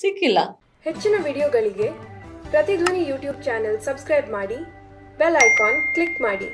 ಸಿಕ್ಕಿಲ್ಲ. ಹೆಚ್ಚಿನ ವಿಡಿಯೋಗಳಿಗೆ ಪ್ರತಿಧ್ವನಿ ಯೂಟ್ಯೂಬ್ ಚಾನೆಲ್ ಸಬ್ಸ್ಕ್ರೈಬ್ ಮಾಡಿ, ಬೆಲ್ ಐಕಾನ್ ಕ್ಲಿಕ್ ಮಾಡಿ.